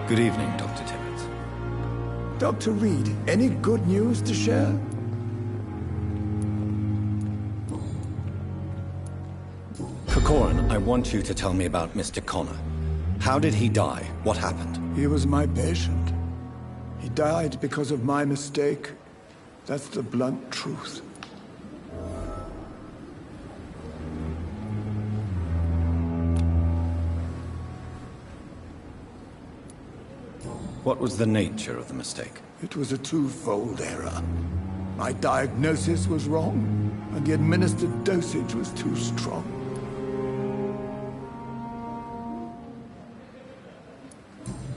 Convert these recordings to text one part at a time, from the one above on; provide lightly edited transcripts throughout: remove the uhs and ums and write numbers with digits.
Good evening, Dr. Tibbets. Dr. Reed, any good news to share? Corcoran, I want you to tell me about Mr. Connor. How did he die? What happened? He was my patient. He died because of my mistake. That's the blunt truth. What was the nature of the mistake? It was a twofold error. My diagnosis was wrong, and the administered dosage was too strong.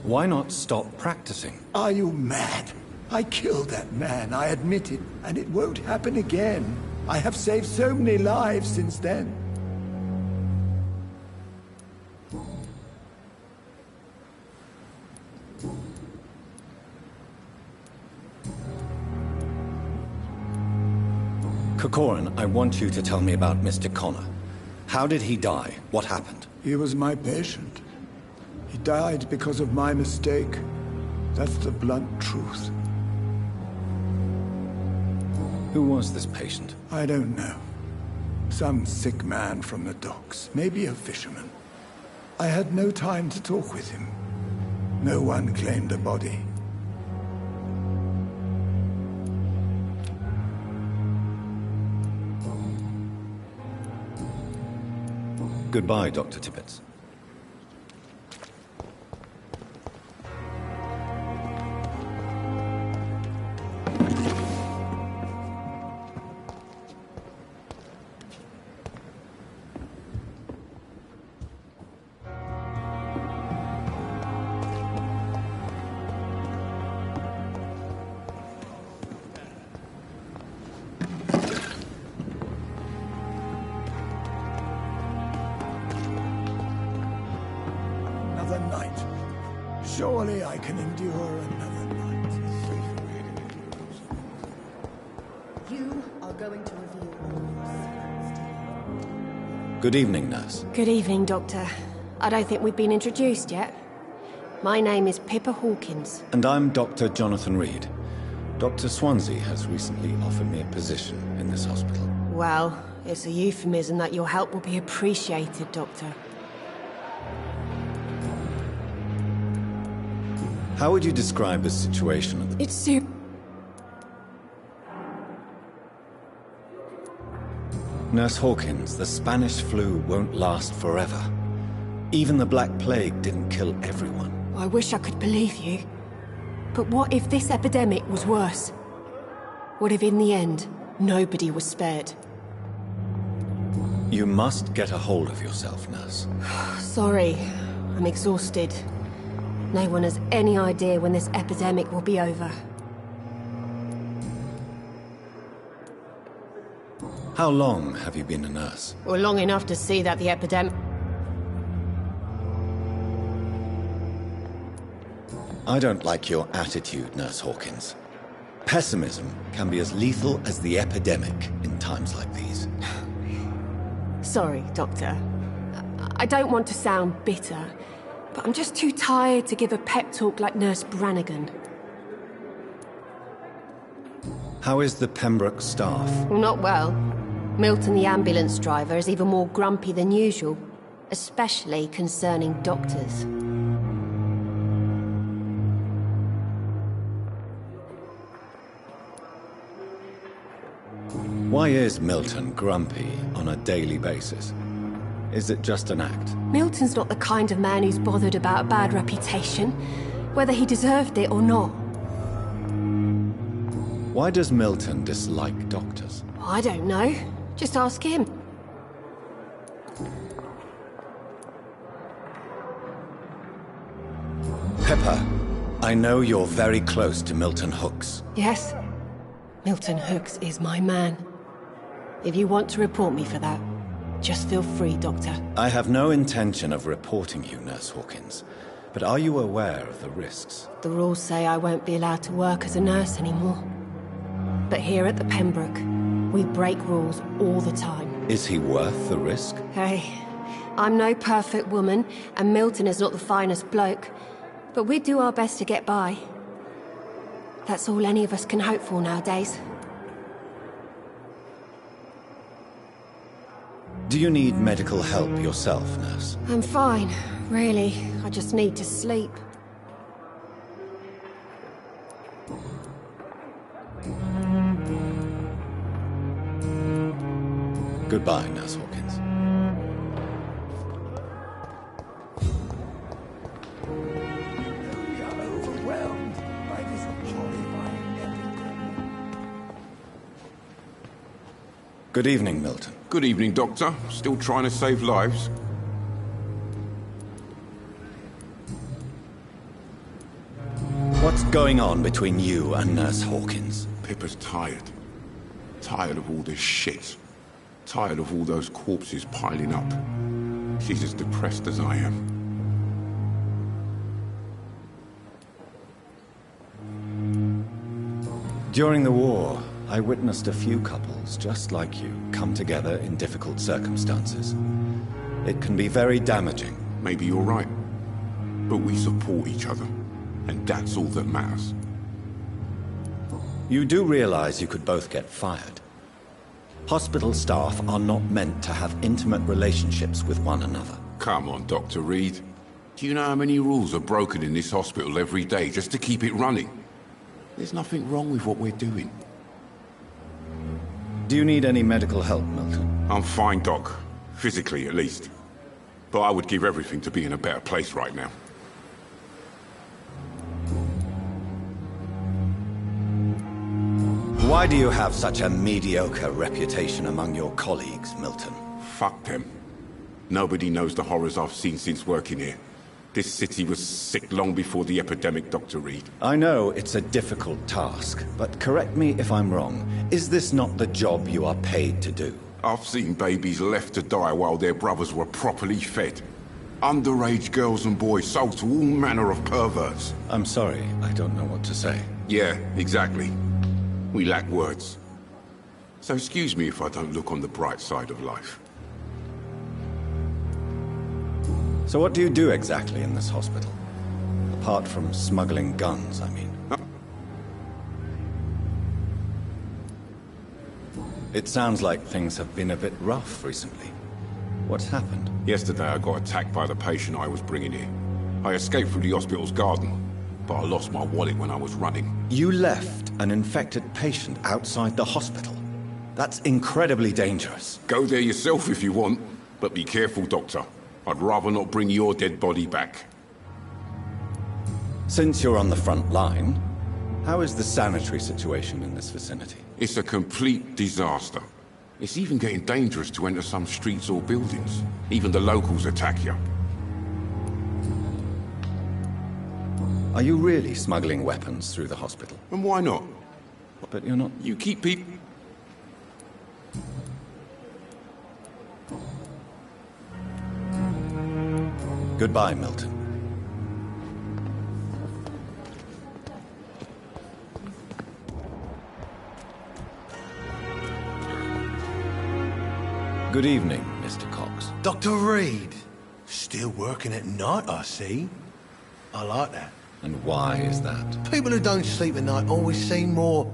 Why not stop practicing? Are you mad? I killed that man, I admit it, and it won't happen again. I have saved so many lives since then. Corcoran, I want you to tell me about Mr. Connor. How did he die? What happened? He was my patient. He died because of my mistake. That's the blunt truth. Who was this patient? I don't know. Some sick man from the docks. Maybe a fisherman. I had no time to talk with him. No one claimed the body. Goodbye, Dr. Tibbets. Another night. Surely I can endure another night. You are going to reveal all your secrets to me. Good evening, nurse. Good evening, Doctor. I don't think we've been introduced yet. My name is Pippa Hawkins. And I'm Dr. Jonathan Reed. Dr. Swansea has recently offered me a position in this hospital. Well, it's a euphemism that your help will be appreciated, Doctor. How would you describe the situation at the... It's Nurse Hawkins, the Spanish flu won't last forever. Even the Black Plague didn't kill everyone. I wish I could believe you. But what if this epidemic was worse? What if in the end, nobody was spared? You must get a hold of yourself, nurse. Sorry, I'm exhausted. No one has any idea when this epidemic will be over. How long have you been a nurse? Well, long enough to see that the epidemic... I don't like your attitude, Nurse Hawkins. Pessimism can be as lethal as the epidemic in times like these. Sorry, Doctor. I don't want to sound bitter, but I'm just too tired to give a pep talk like Nurse Brannigan. How is the Pembroke staff? Well, not well. Milton, the ambulance driver, is even more grumpy than usual, especially concerning doctors. Why is Milton grumpy on a daily basis? Is it just an act? Milton's not the kind of man who's bothered about a bad reputation, whether he deserved it or not. Why does Milton dislike doctors? I don't know. Just ask him. Pepper, I know you're very close to Milton Hooks. Yes. Milton Hooks is my man. If you want to report me for that, just feel free, Doctor. I have no intention of reporting you, Nurse Hawkins. But are you aware of the risks? The rules say I won't be allowed to work as a nurse anymore. But here at the Pembroke, we break rules all the time. Is he worth the risk? Hey, I'm no perfect woman, and Milton is not the finest bloke. But we do our best to get by. That's all any of us can hope for nowadays. Do you need medical help yourself, nurse? I'm fine, really. I just need to sleep. Goodbye, Nurse Hawkins. We are overwhelmed by this horrifying epidemic. Good evening, Milton. Good evening, Doctor. Still trying to save lives? What's going on between you and Nurse Hawkins? Pippa's tired. Tired of all this shit. Tired of all those corpses piling up. She's as depressed as I am. During the war, I witnessed a few couples just like you come together in difficult circumstances. It can be very damaging. Maybe you're right. But we support each other. And that's all that matters. You do realize you could both get fired. Hospital staff are not meant to have intimate relationships with one another. Come on, Dr. Reed. Do you know how many rules are broken in this hospital every day just to keep it running? There's nothing wrong with what we're doing. Do you need any medical help, Milton? I'm fine, Doc. Physically, at least. But I would give everything to be in a better place right now. Why do you have such a mediocre reputation among your colleagues, Milton? Fuck them. Nobody knows the horrors I've seen since working here. This city was sick long before the epidemic, Dr. Reed. I know it's a difficult task, but correct me if I'm wrong. Is this not the job you are paid to do? I've seen babies left to die while their brothers were properly fed. Underage girls and boys sold to all manner of perverts. I'm sorry, I don't know what to say. Yeah, exactly. We lack words. So excuse me if I don't look on the bright side of life. So what do you do exactly in this hospital? Apart from smuggling guns, I mean. It sounds like things have been a bit rough recently. What's happened? Yesterday I got attacked by the patient I was bringing here. I escaped through the hospital's garden, but I lost my wallet when I was running. You left an infected patient outside the hospital? That's incredibly dangerous. Go there yourself if you want, but be careful, Doctor. I'd rather not bring your dead body back. Since you're on the front line, how is the sanitary situation in this vicinity? It's a complete disaster. It's even getting dangerous to enter some streets or buildings. Even the locals attack you. Are you really smuggling weapons through the hospital? And why not? But you're not... You keep people... Goodbye, Milton. Good evening, Mr. Cox. Dr. Reed. Still working at night, I see. I like that. And why is that? People who don't sleep at night always seem more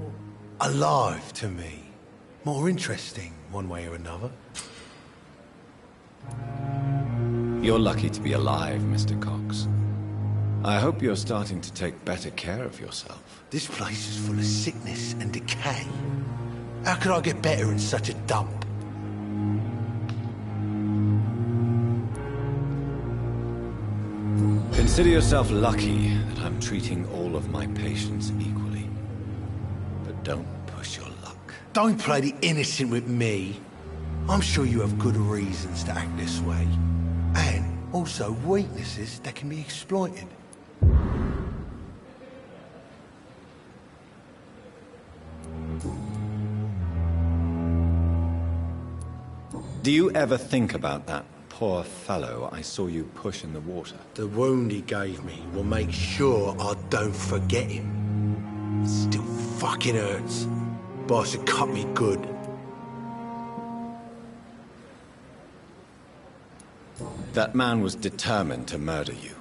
alive to me. More interesting, one way or another. You're lucky to be alive, Mr. Cox. I hope you're starting to take better care of yourself. This place is full of sickness and decay. How could I get better in such a dump? Consider yourself lucky that I'm treating all of my patients equally. But don't push your luck. Don't play the innocent with me. I'm sure you have good reasons to act this way. And also weaknesses that can be exploited. Do you ever think about that poor fellow I saw you push in the water? The wound he gave me will make sure I don't forget him. It still fucking hurts. Boss had cut me good. That man was determined to murder you.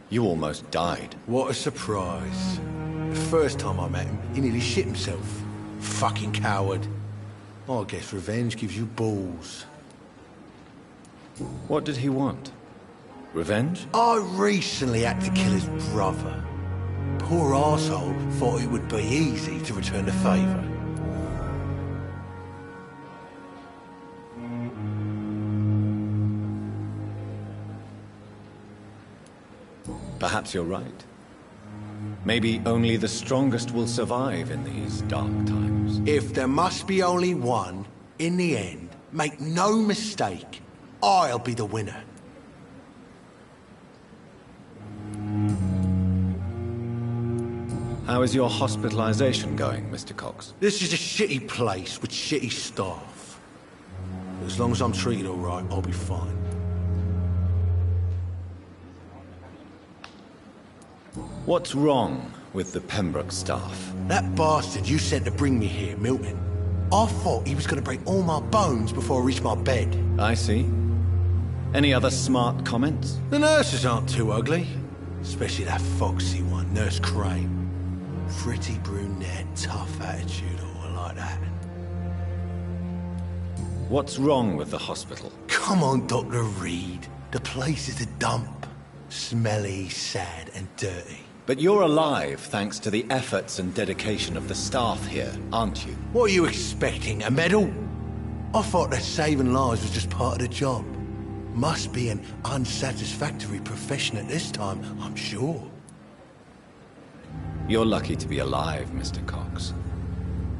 You almost died. What a surprise. The first time I met him, he nearly shit himself. Fucking coward. I guess revenge gives you balls. What did he want? Revenge? I recently had to kill his brother. Poor arsehole thought it would be easy to return the favour. Perhaps you're right. Maybe only the strongest will survive in these dark times. If there must be only one, in the end, make no mistake, I'll be the winner. How is your hospitalization going, Mr. Cox? This is a shitty place with shitty staff. As long as I'm treated all right, I'll be fine. What's wrong with the Pembroke staff? That bastard you sent to bring me here, Milton, I thought he was going to break all my bones before I reached my bed. I see. Any other smart comments? The nurses aren't too ugly. Especially that foxy one, Nurse Crane. Pretty brunette, tough attitude, all like that. What's wrong with the hospital? Come on, Dr. Reed. The place is a dump. Smelly, sad, and dirty. But you're alive thanks to the efforts and dedication of the staff here, aren't you? What are you expecting, a medal? I thought that saving lives was just part of the job. Must be an unsatisfactory profession at this time, I'm sure. You're lucky to be alive, Mr. Cox.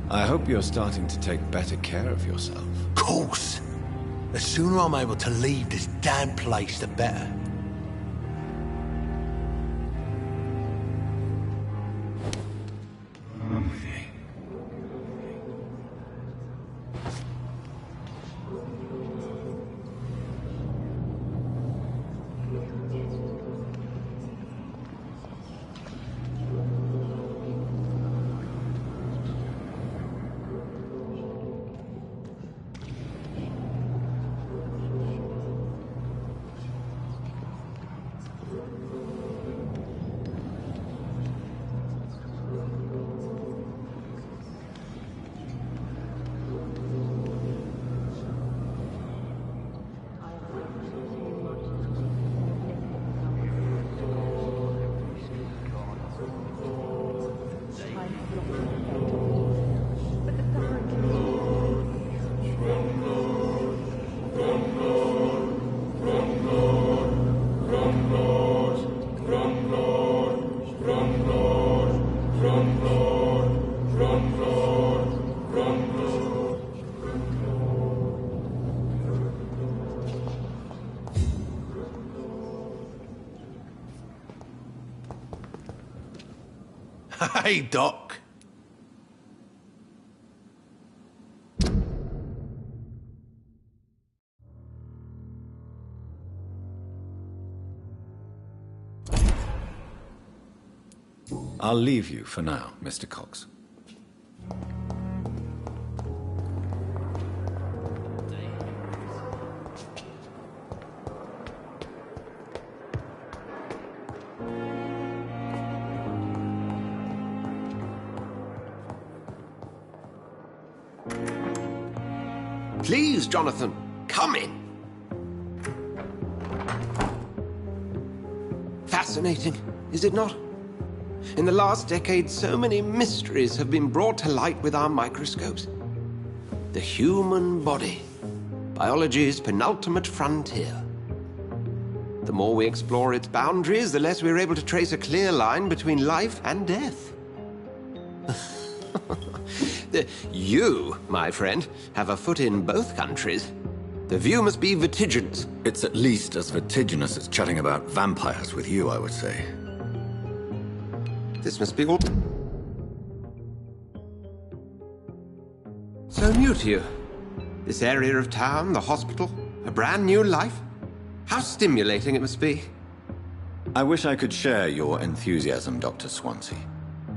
I hope you're starting to take better care of yourself. Course. The sooner I'm able to leave this damn place, the better. Hey, Doc. I'll leave you for now, Mr. Cox. Please, Jonathan, come in. Fascinating, is it not? In the last decade, so many mysteries have been brought to light with our microscopes. The human body, biology's penultimate frontier. The more we explore its boundaries, the less we're able to trace a clear line between life and death. You, my friend, have a foot in both countries. The view must be vertiginous. It's at least as vertiginous as chatting about vampires with you, I would say. This must be all so new to you. This area of town, the hospital, a brand new life. How stimulating it must be. I wish I could share your enthusiasm, Dr. Swansea.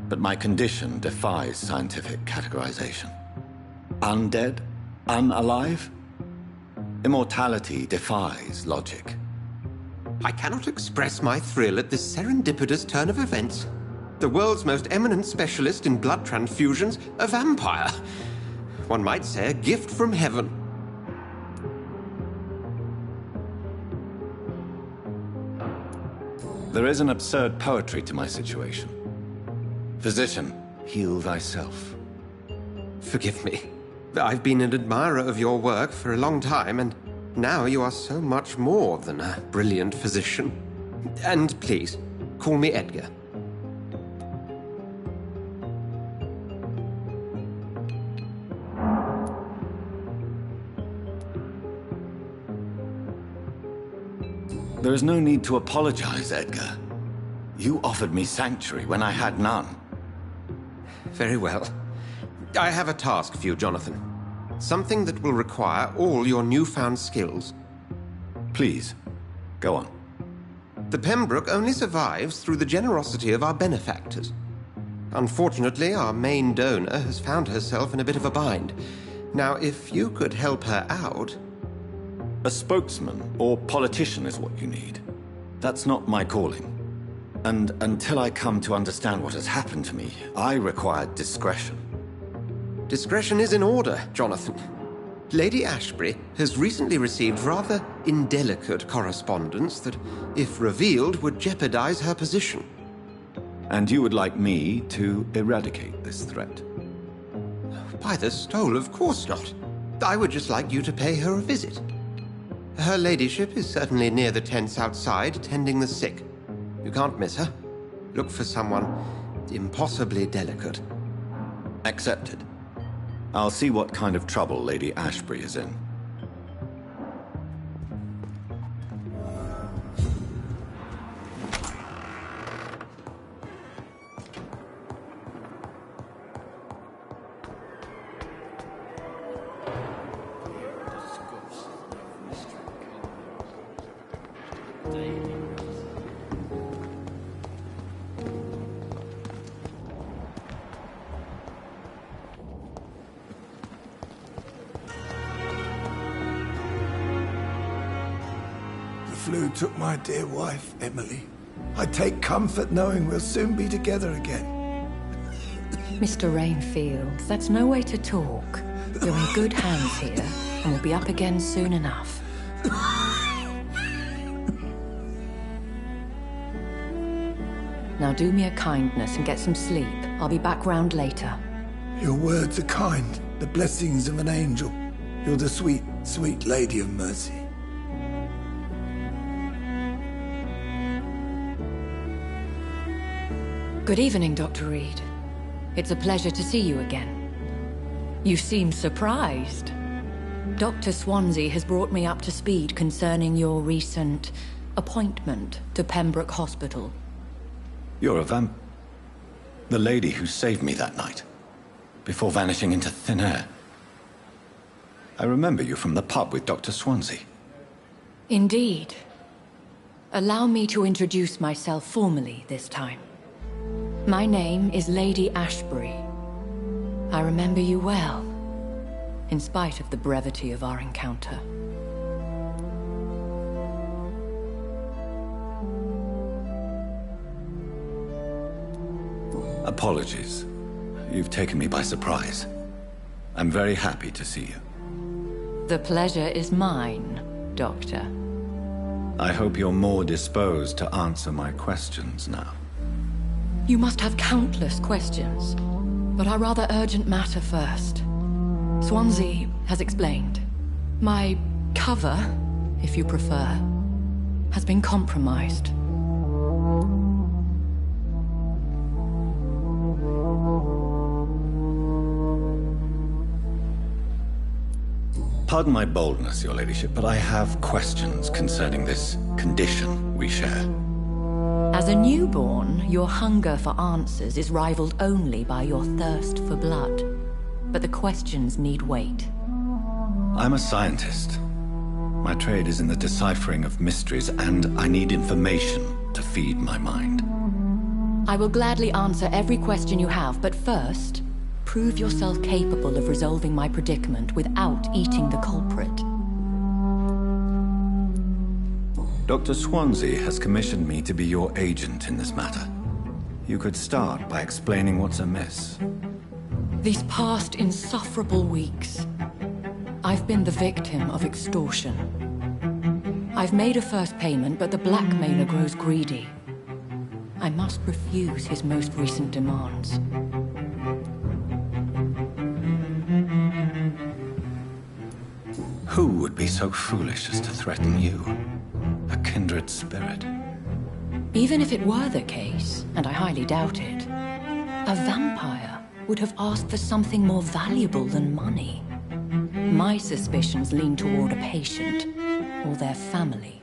But my condition defies scientific categorization. Undead? Unalive? Immortality defies logic. I cannot express my thrill at this serendipitous turn of events. The world's most eminent specialist in blood transfusions, a vampire. One might say a gift from heaven. There is an absurd poetry to my situation. Physician, heal thyself. Forgive me. I've been an admirer of your work for a long time, and now you are so much more than a brilliant physician. And please, call me Edgar. There is no need to apologize, Edgar. You offered me sanctuary when I had none. Very well. I have a task for you, Jonathan. Something that will require all your newfound skills. Please, go on. The Pembroke only survives through the generosity of our benefactors. Unfortunately, our main donor has found herself in a bit of a bind. Now, if you could help her out... A spokesman or politician is what you need. That's not my calling. And until I come to understand what has happened to me, I require discretion. Discretion is in order, Jonathan. Lady Ashbury has recently received rather indelicate correspondence that, if revealed, would jeopardize her position. And you would like me to eradicate this threat? By the stole, of course not. I would just like you to pay her a visit. Her ladyship is certainly near the tents outside, tending the sick. You can't miss her. Look for someone impossibly delicate. Accepted. I'll see what kind of trouble Lady Ashbury is in. The flu took my dear wife, Emily. I take comfort knowing we'll soon be together again. Mr. Rainfield, that's no way to talk. You're in good hands here, and we'll be up again soon enough. Now do me a kindness and get some sleep. I'll be back round later. Your words are kind, the blessings of an angel. You're the sweet, sweet Lady of Mercy. Good evening, Dr. Reed. It's a pleasure to see you again. You seem surprised. Dr. Swansea has brought me up to speed concerning your recent appointment to Pembroke Hospital. You're a the lady who saved me that night, before vanishing into thin air. I remember you from the pub with Dr. Swansea. Indeed. Allow me to introduce myself formally this time. My name is Lady Ashbury. I remember you well, in spite of the brevity of our encounter. Apologies. You've taken me by surprise. I'm very happy to see you. The pleasure is mine, Doctor. I hope you're more disposed to answer my questions now. You must have countless questions, but our rather urgent matter first. Swansea has explained. My cover, if you prefer, has been compromised. Pardon my boldness, Your Ladyship, but I have questions concerning this condition we share. As a newborn, your hunger for answers is rivaled only by your thirst for blood. But the questions need wait. I'm a scientist. My trade is in the deciphering of mysteries, and I need information to feed my mind. I will gladly answer every question you have, but first, prove yourself capable of resolving my predicament without eating the culprit. Dr. Swansea has commissioned me to be your agent in this matter. You could start by explaining what's amiss. These past insufferable weeks, I've been the victim of extortion. I've made a first payment, but the blackmailer grows greedy. I must refuse his most recent demands. Who would be so foolish as to threaten you? A kindred spirit. Even if it were the case, and I highly doubt it, a vampire would have asked for something more valuable than money. My suspicions lean toward a patient or their family.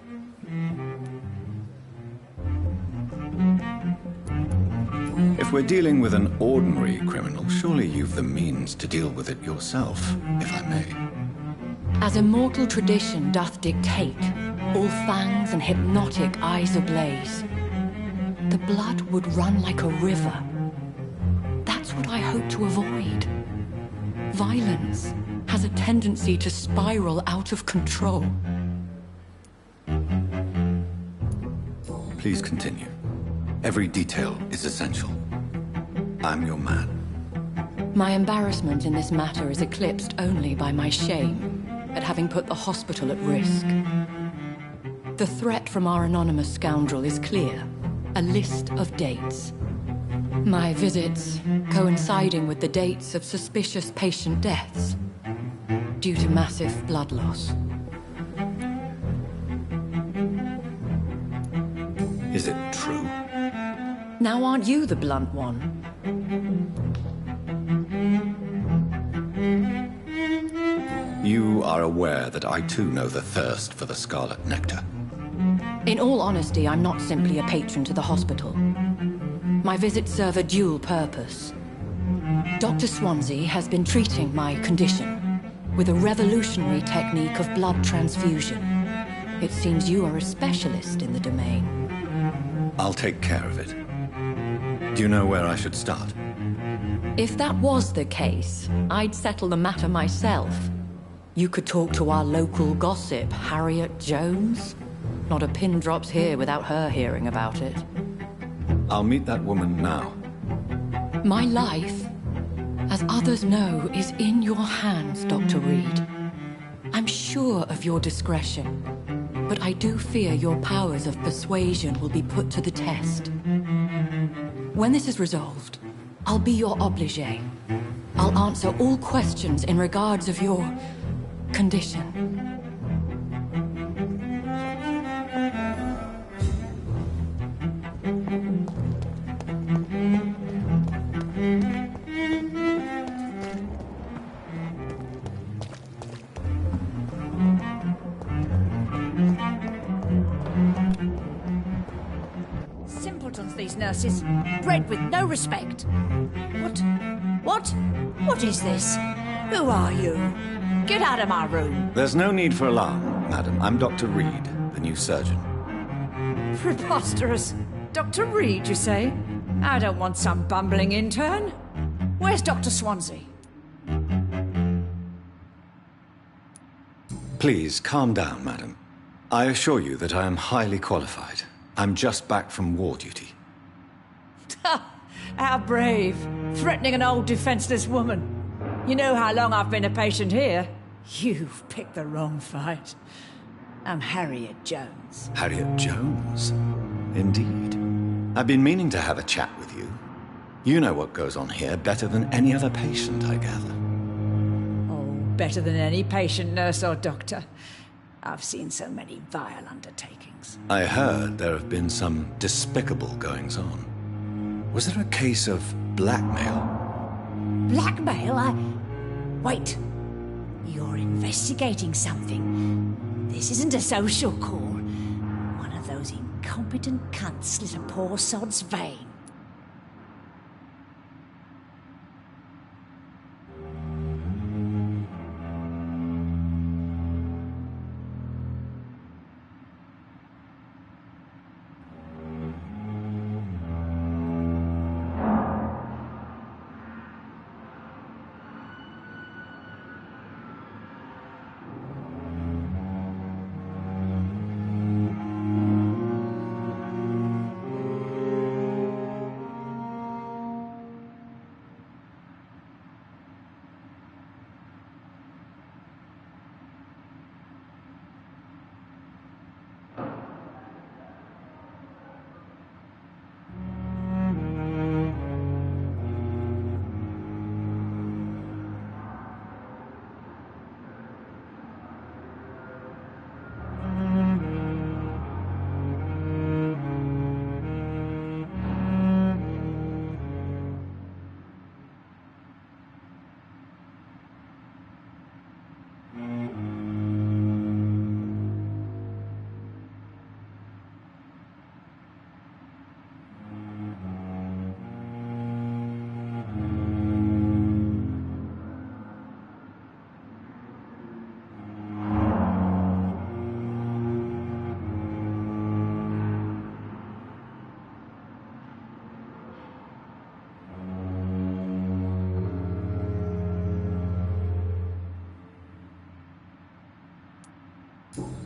If we're dealing with an ordinary criminal, surely you've the means to deal with it yourself, if I may. As immortal tradition doth dictate, all fangs and hypnotic eyes ablaze, the blood would run like a river. That's what I hope to avoid. Violence has a tendency to spiral out of control. Please continue. Every detail is essential. I'm your man. My embarrassment in this matter is eclipsed only by my shame at having put the hospital at risk. The threat from our anonymous scoundrel is clear. A list of dates. My visits coinciding with the dates of suspicious patient deaths due to massive blood loss. Is it true? Now aren't you the blunt one? You are aware that I too know the thirst for the scarlet nectar. In all honesty, I'm not simply a patron to the hospital. My visits serve a dual purpose. Dr. Swansea has been treating my condition with a revolutionary technique of blood transfusion. It seems you are a specialist in the domain. I'll take care of it. Do you know where I should start? If that was the case, I'd settle the matter myself. You could talk to our local gossip, Harriet Jones. Not a pin drops here without her hearing about it. I'll meet that woman now. My life, as others know, is in your hands, Dr. Reed. I'm sure of your discretion, but I do fear your powers of persuasion will be put to the test. When this is resolved, I'll be your obligé. I'll answer all questions in regards of your condition. Simpletons, these nurses. Bred with no respect. What is this? Who are you? Get out of my room. There's no need for alarm, madam. I'm Dr. Reed, the new surgeon. Preposterous. Dr. Reed, you say? I don't want some bumbling intern. Where's Dr. Swansea? Please, calm down, madam. I assure you that I am highly qualified. I'm just back from war duty. How brave. Threatening an old defenseless woman. You know how long I've been a patient here? You've picked the wrong fight. I'm Harriet Jones. Harriet Jones? Indeed. I've been meaning to have a chat with you. You know what goes on here better than any other patient, I gather. Oh, better than any patient, nurse or doctor. I've seen so many vile undertakings. I heard there have been some despicable goings-on. Was there a case of blackmail? Blackmail? Wait. You're investigating something. This isn't a social call. One of those incompetent cunts slit a poor sod's vein.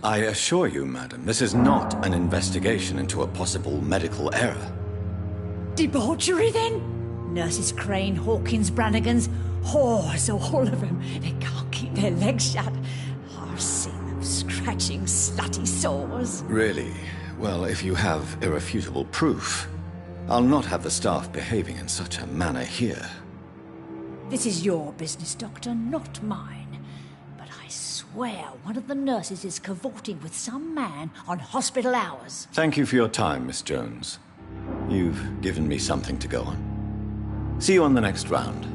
I assure you, madam, this is not an investigation into a possible medical error. Debauchery, then? Nurses Crane, Hawkins, Brannigans, whores, all of them. They can't keep their legs shut. I've seen them scratching slutty sores. Really? Well, if you have irrefutable proof, I'll not have the staff behaving in such a manner here. This is your business, Doctor, not mine. But I swear one of the nurses is cavorting with some man on hospital hours. Thank you for your time, Miss Jones. You've given me something to go on. See you on the next round.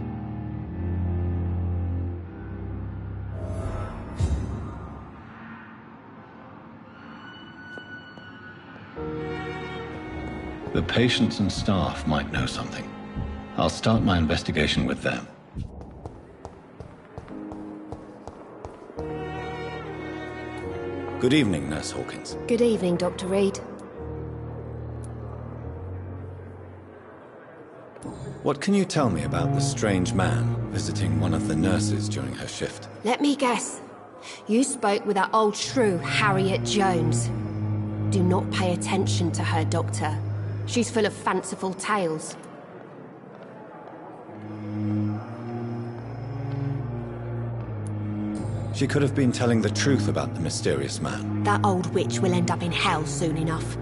The patients and staff might know something. I'll start my investigation with them. Good evening, Nurse Hawkins. Good evening, Dr. Reed. What can you tell me about the strange man visiting one of the nurses during her shift? Let me guess. You spoke with that old shrew, Harriet Jones. Do not pay attention to her, Doctor. She's full of fanciful tales. She could have been telling the truth about the mysterious man. That old witch will end up in hell soon enough.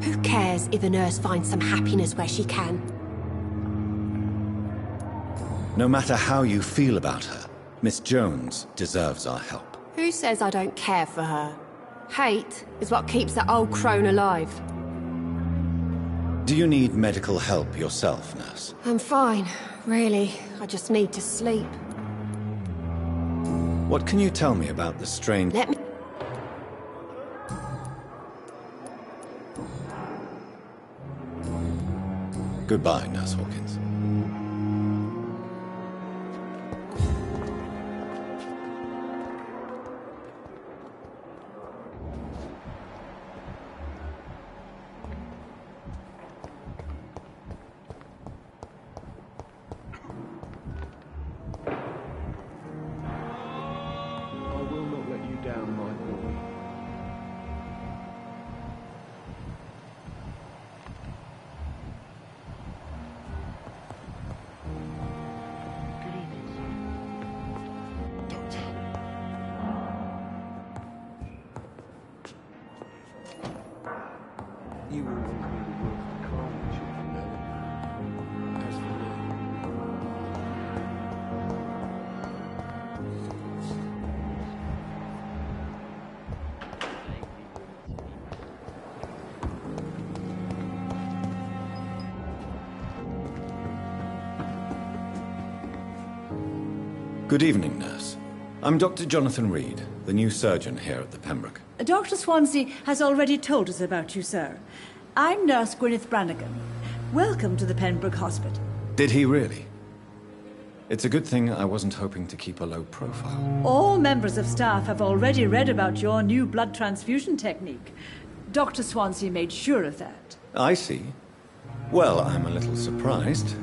Who cares if a nurse finds some happiness where she can? No matter how you feel about her, Miss Jones deserves our help. Who says I don't care for her? Hate is what keeps that old crone alive. Do you need medical help yourself, nurse? I'm fine, really. I just need to sleep. What can you tell me about the strange... Let me... Goodbye, Nurse Hawkins. You will always be the worst carnage of the melon. As for me... Good evening, nurse. I'm Dr. Jonathan Reed, the new surgeon here at the Pembroke. Dr. Swansea has already told us about you, sir. I'm Nurse Gwyneth Brannigan. Welcome to the Pembroke Hospital. Did he really? It's a good thing I wasn't hoping to keep a low profile. All members of staff have already read about your new blood transfusion technique. Dr. Swansea made sure of that. I see. Well, I'm a little surprised,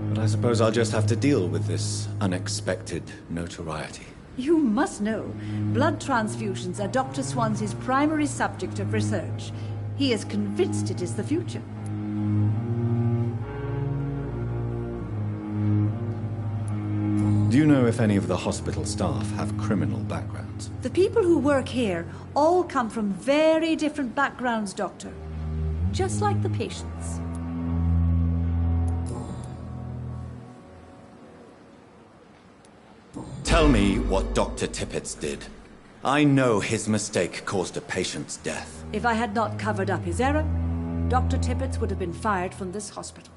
but I suppose I'll just have to deal with this unexpected notoriety. You must know, blood transfusions are Dr. Swansea's primary subject of research. He is convinced it is the future. Do you know if any of the hospital staff have criminal backgrounds? The people who work here all come from very different backgrounds, Doctor. Just like the patients. Tell me what Dr. Tippett did. I know his mistake caused a patient's death. If I had not covered up his error, Dr. Tippett would have been fired from this hospital.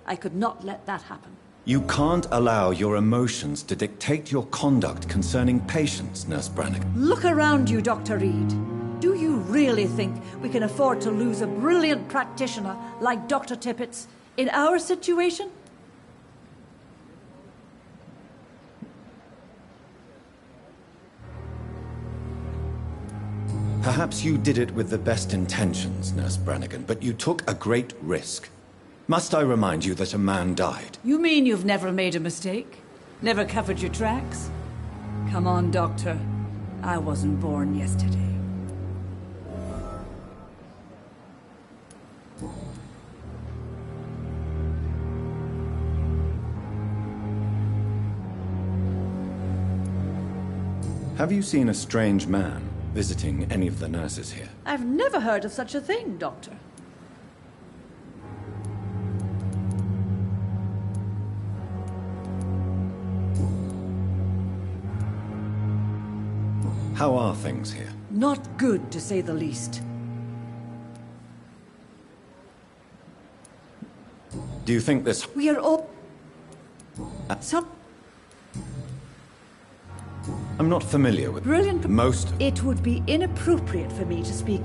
I could not let that happen. You can't allow your emotions to dictate your conduct concerning patients, Nurse Brannigan. Look around you, Dr. Reed. Do you really think we can afford to lose a brilliant practitioner like Dr. Tippett's in our situation? Perhaps you did it with the best intentions, Nurse Brannigan, but you took a great risk. Must I remind you that a man died? You mean you've never made a mistake? Never covered your tracks? Come on, Doctor. I wasn't born yesterday. Have you seen a strange man visiting any of the nurses here? I've never heard of such a thing, Doctor. How are things here? Not good, to say the least. Do you think this... We are all... I'm not familiar with... Brilliant... most... It would be inappropriate for me to speak...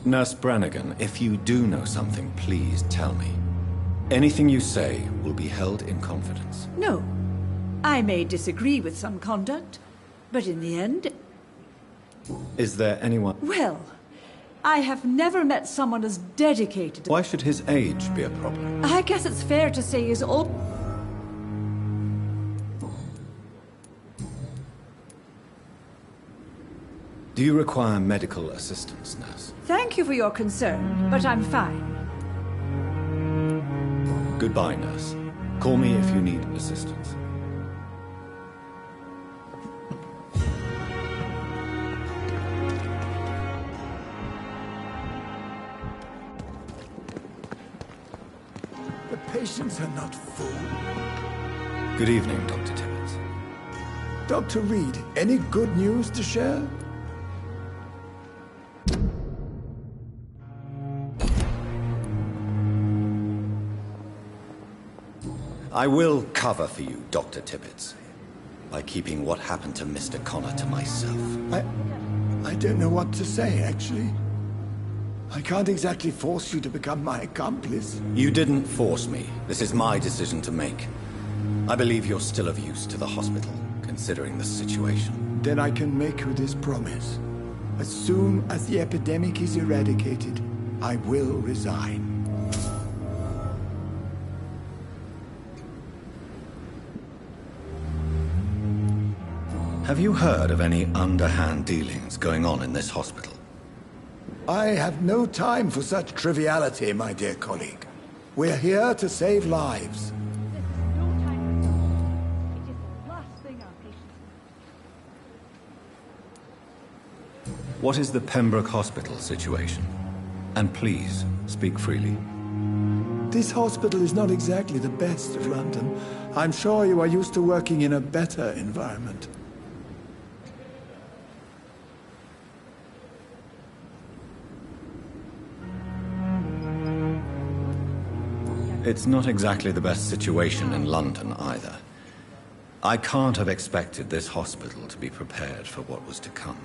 Nurse Brannigan, if you do know something, please tell me. Anything you say will be held in confidence. No. I may disagree with some conduct, but in the end... Is there anyone... Well, I have never met someone as dedicated... Why should his age be a problem? I guess it's fair to say he's all... Do you require medical assistance, nurse? Thank you for your concern, but I'm fine. Goodbye, nurse. Call me if you need assistance. The patients are not full. Good evening, Dr. Tibbets. Dr. Reed, any good news to share? I will cover for you, Dr. Tibbets, by keeping what happened to Mr. Connor to myself. I don't know what to say, actually. I can't exactly force you to become my accomplice. You didn't force me. This is my decision to make. I believe you're still of use to the hospital, considering the situation. Then I can make you this promise. As soon as the epidemic is eradicated, I will resign. Have you heard of any underhand dealings going on in this hospital? I have no time for such triviality, my dear colleague. We're here to save lives. What is the Pembroke Hospital situation? And please, speak freely. This hospital is not exactly the best of London. I'm sure you are used to working in a better environment. It's not exactly the best situation in London either. I can't have expected this hospital to be prepared for what was to come.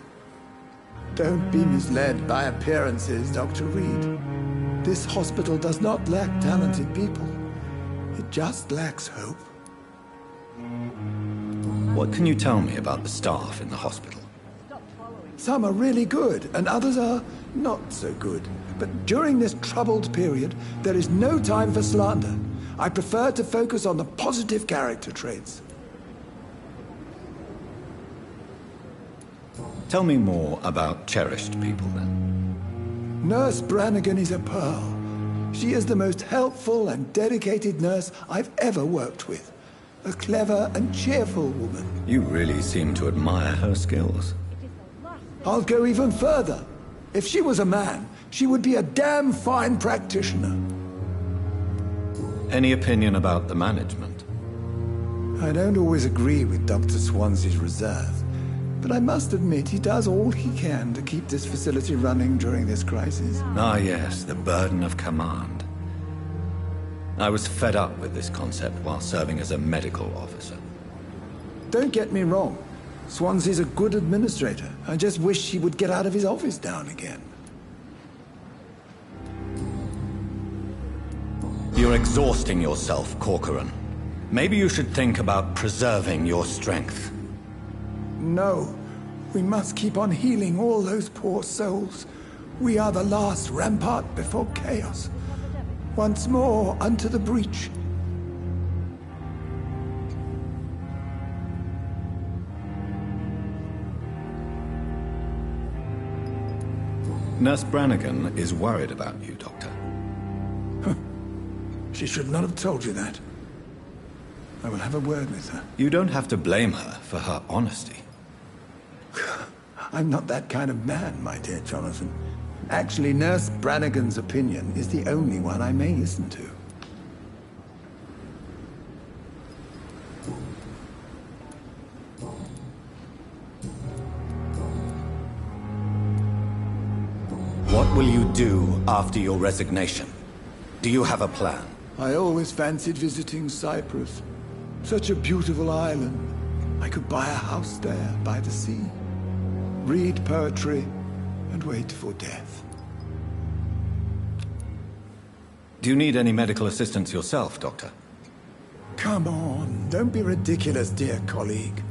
Don't be misled by appearances, Dr. Reed. This hospital does not lack talented people. It just lacks hope. What can you tell me about the staff in the hospital? Some are really good, and others are not so good. But during this troubled period, there is no time for slander. I prefer to focus on the positive character traits. Tell me more about cherished people, then. Nurse Brannigan is a pearl. She is the most helpful and dedicated nurse I've ever worked with. A clever and cheerful woman. You really seem to admire her skills. I'll go even further. If she was a man, she would be a damn fine practitioner. Any opinion about the management? I don't always agree with Dr. Swansea's reserve, but I must admit he does all he can to keep this facility running during this crisis. Ah, yes, the burden of command. I was fed up with this concept while serving as a medical officer. Don't get me wrong. Swansea's a good administrator. I just wish he would get out of his office now and again. You're exhausting yourself, Corcoran. Maybe you should think about preserving your strength. No. We must keep on healing all those poor souls. We are the last rampart before chaos. Once more, unto the breach. Nurse Brannigan is worried about you, Doctor. She should not have told you that. I will have a word with her. You don't have to blame her for her honesty. I'm not that kind of man, my dear Jonathan. Actually, Nurse Brannigan's opinion is the only one I may listen to. What will you do after your resignation? Do you have a plan? I always fancied visiting Cyprus. Such a beautiful island. I could buy a house there by the sea, read poetry, and wait for death. Do you need any medical assistance yourself, Doctor? Come on, don't be ridiculous, dear colleague.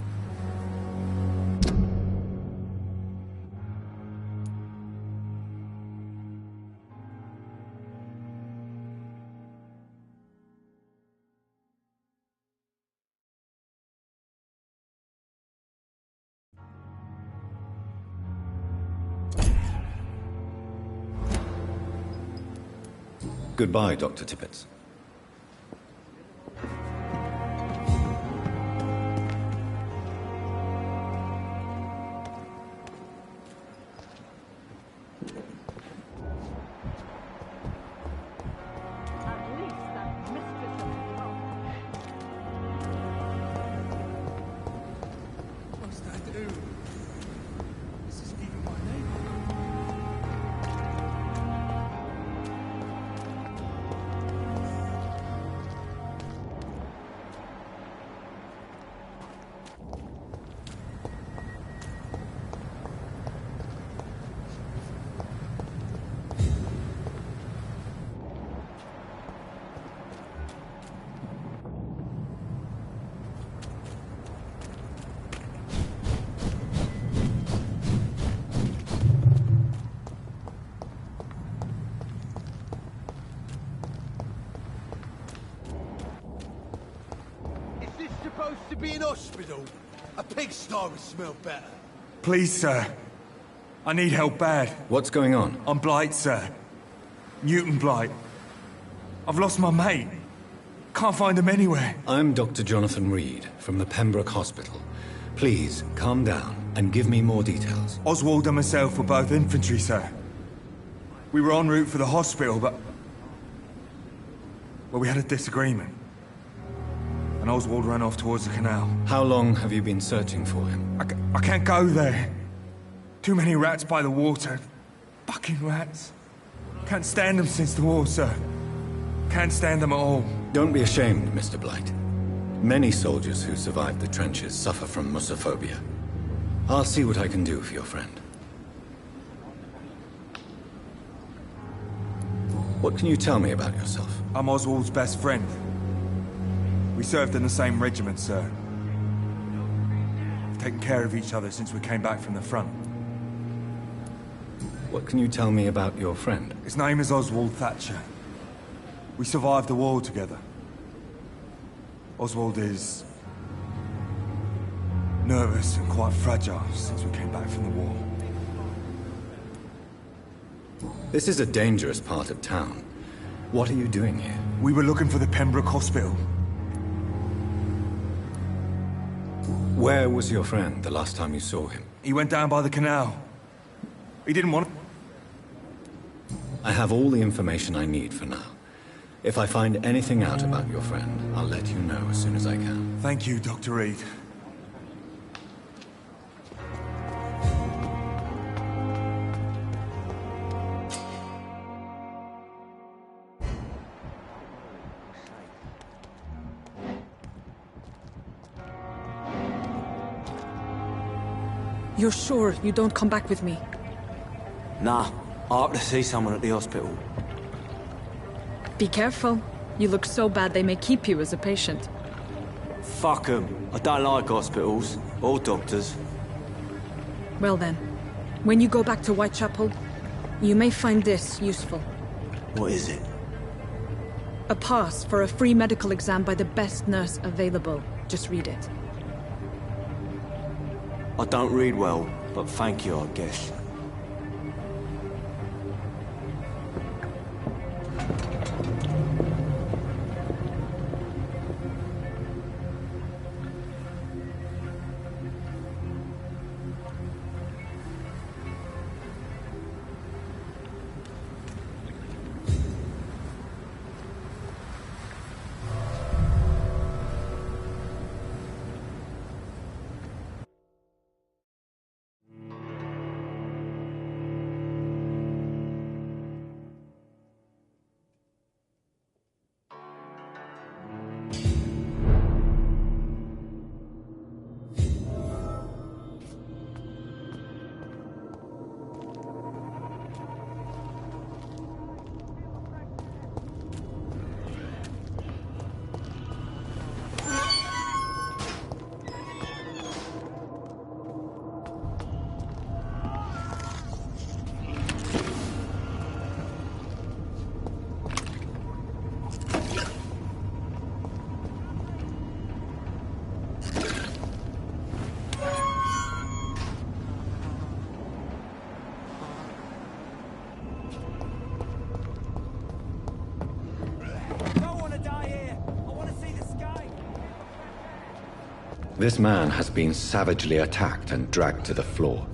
Goodbye, Dr. Tippett. What's that do? This isn't even my name. Supposed to be an hospital. A pigsty would smell better. Please, sir. I need help bad. What's going on? I'm Blight, sir. Newton Blight. I've lost my mate. Can't find him anywhere. I'm Dr. Jonathan Reed from the Pembroke Hospital. Please, calm down and give me more details. Oswald and myself were both infantry, sir. We were en route for the hospital, but... well, we had a disagreement. And Oswald ran off towards the canal. How long have you been searching for him? I can't go there. Too many rats by the water. Fucking rats. Can't stand them since the war, sir. Can't stand them at all. Don't be ashamed, Mr. Blight. Many soldiers who survived the trenches suffer from musophobia. I'll see what I can do for your friend. What can you tell me about yourself? I'm Oswald's best friend. We served in the same regiment, sir. We've taken care of each other since we came back from the front. What can you tell me about your friend? His name is Oswald Thatcher. We survived the war together. Oswald is... nervous and quite fragile since we came back from the war. This is a dangerous part of town. What are you doing here? We were looking for the Pembroke Hospital. Where was your friend the last time you saw him? He went down by the canal. He didn't want... I have all the information I need for now. If I find anything out about your friend, I'll let you know as soon as I can. Thank you, Dr. Reed. You're sure you don't come back with me? Nah, I have to see someone at the hospital. Be careful. You look so bad they may keep you as a patient. Fuck 'em. I don't like hospitals, or doctors. Well then, when you go back to Whitechapel, you may find this useful. What is it? A pass for a free medical exam by the best nurse available. Just read it. I don't read well, but thank you, I guess. This man has been savagely attacked and dragged to the floor.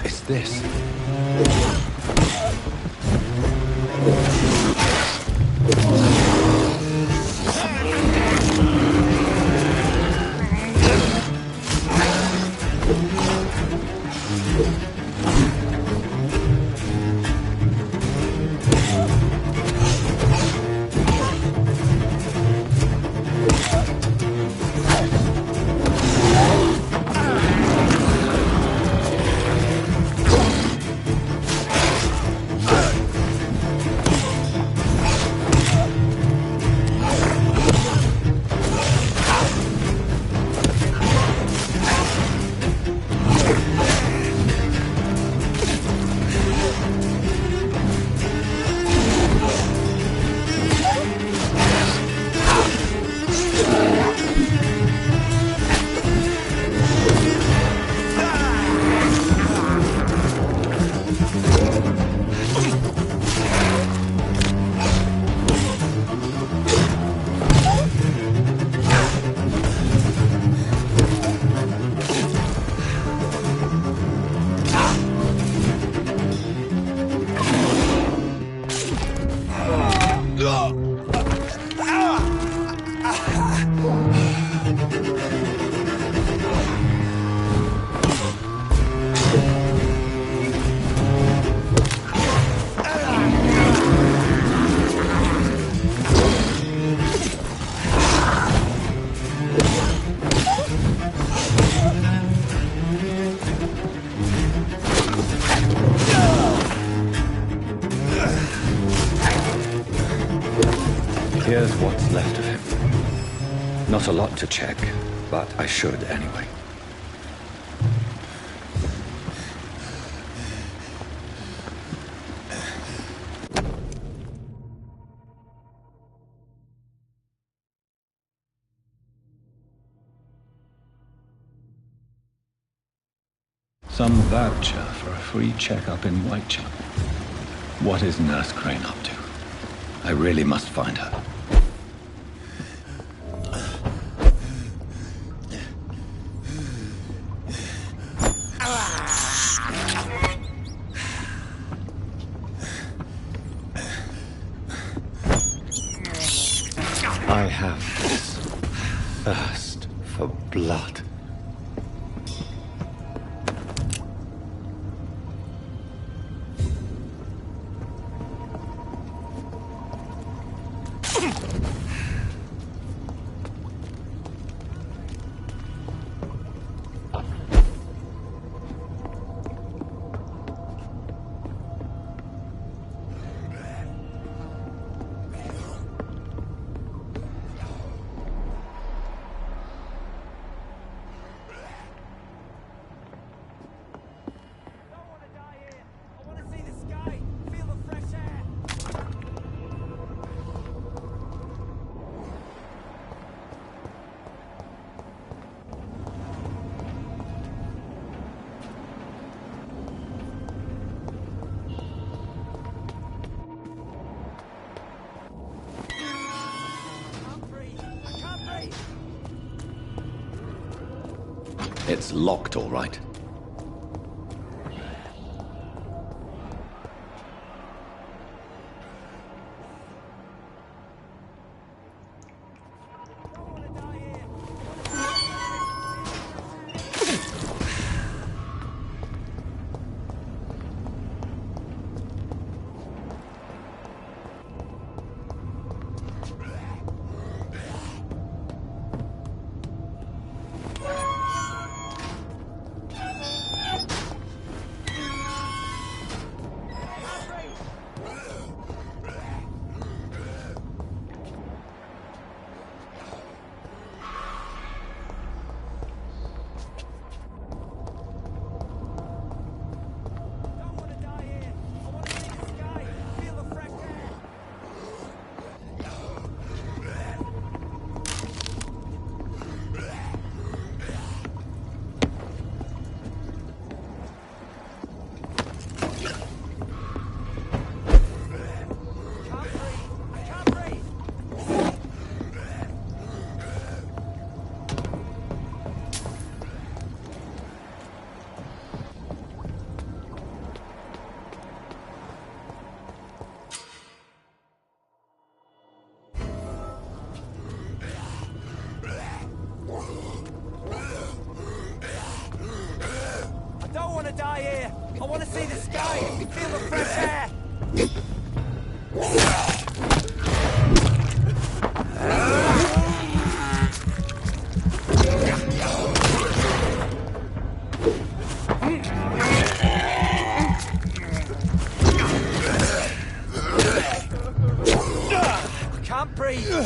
Is this? Here's what's left of him. Not a lot to check, but I should anyway. Some voucher for a free checkup in Whitechapel. What is Nurse Crane up to? I really must find her. I have this thirst for blood. It's locked, all right.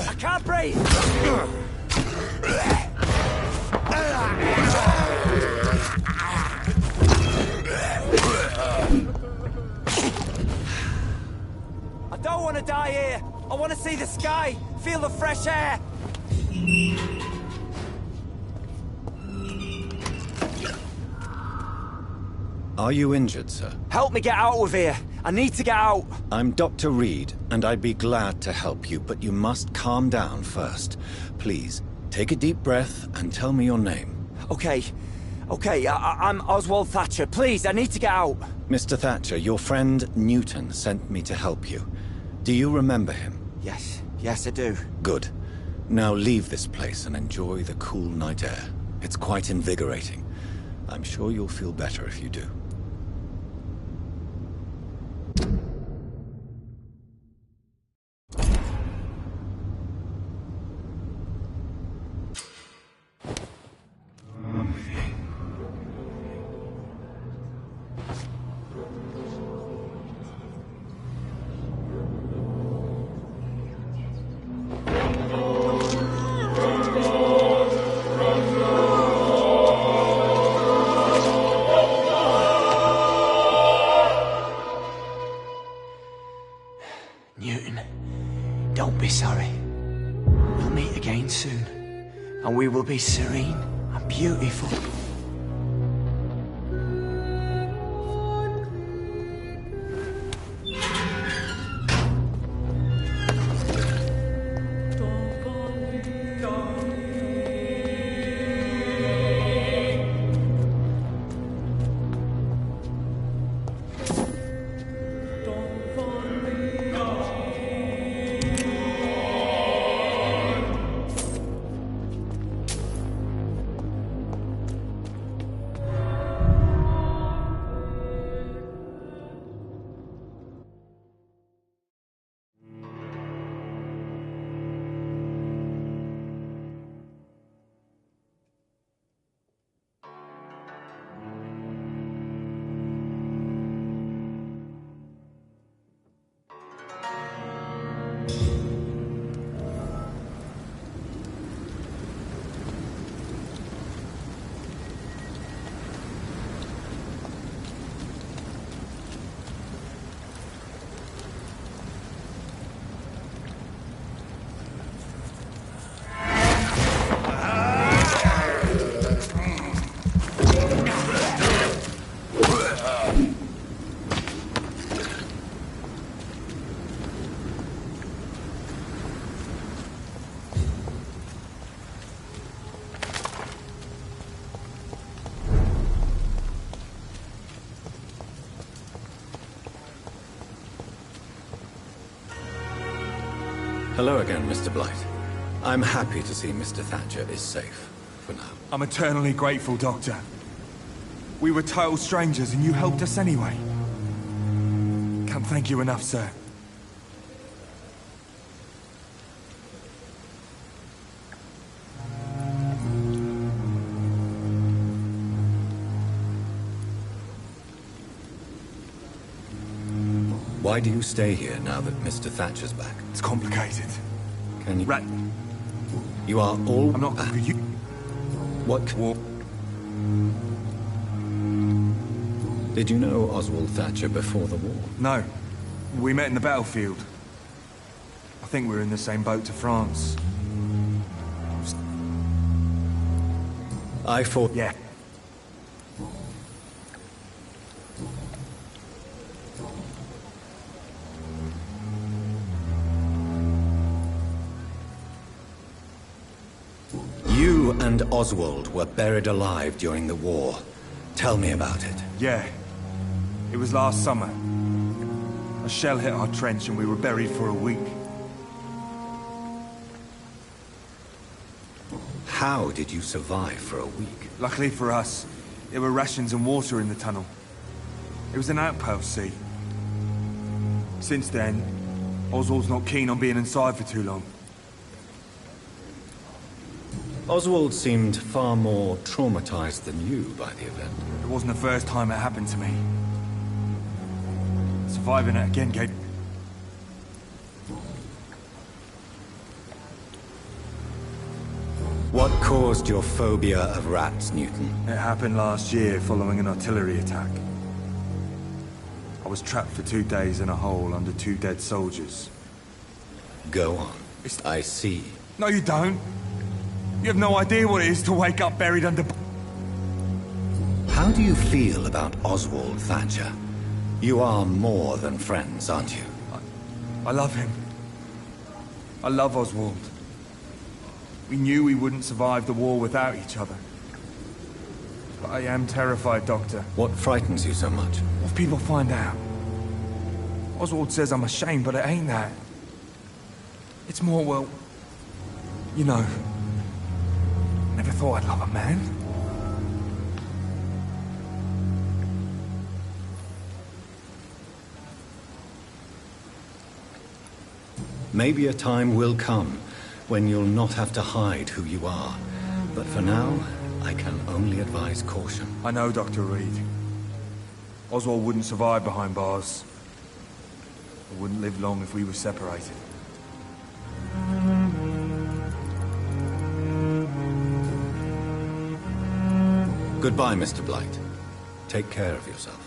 I can't breathe! I don't want to die here! I want to see the sky, feel the fresh air! Are you injured, sir? Help me get out of here! I need to get out! I'm Dr. Reed, and I'd be glad to help you, but you must calm down first. Please, take a deep breath and tell me your name. Okay. I'm Oswald Thatcher. Please, I need to get out. Mr. Thatcher, your friend Newton sent me to help you. Do you remember him? Yes, I do. Good. Now leave this place and enjoy the cool night air. It's quite invigorating. I'm sure you'll feel better if you do. sorry. We'll meet again soon, and we will be serene and beautiful. Hello again, Mr. Blight. I'm happy to see Mr. Thatcher is safe, for now. I'm eternally grateful, Doctor. We were total strangers and you helped us anyway. Can't thank you enough, sir. Why do you stay here now that Mr. Thatcher's back? It's complicated. Can you... Rat... You are all... I'm not... You... What... War... Did you know Oswald Thatcher before the war? No. We met in the battlefield. I think we were in the same boat to France. I fought... Yeah. You and Oswald were buried alive during the war. Tell me about it. Yeah. It was last summer. A shell hit our trench and we were buried for a week. How did you survive for a week? Luckily for us, there were rations and water in the tunnel. It was an outpost, see. Since then, Oswald's not keen on being inside for too long. Oswald seemed far more traumatized than you by the event. It wasn't the first time it happened to me. Surviving it again gave... What caused your phobia of rats, Newton? It happened last year following an artillery attack. I was trapped for 2 days in a hole under 2 dead soldiers. Go on. I see. No, you don't. You have no idea what it is to wake up buried under... How do you feel about Oswald Thatcher? You are more than friends, aren't you? I love him. I love Oswald. We knew we wouldn't survive the war without each other. But I am terrified, Doctor. What frightens you so much? What if people find out? Oswald says I'm ashamed, but it ain't that. It's more, well... You know... Never thought I'd love a man. Maybe a time will come when you'll not have to hide who you are. But for now, I can only advise caution. I know, Dr. Reed. Oswald wouldn't survive behind bars. I wouldn't live long if we were separated. Goodbye, Mr. Blight. Take care of yourself.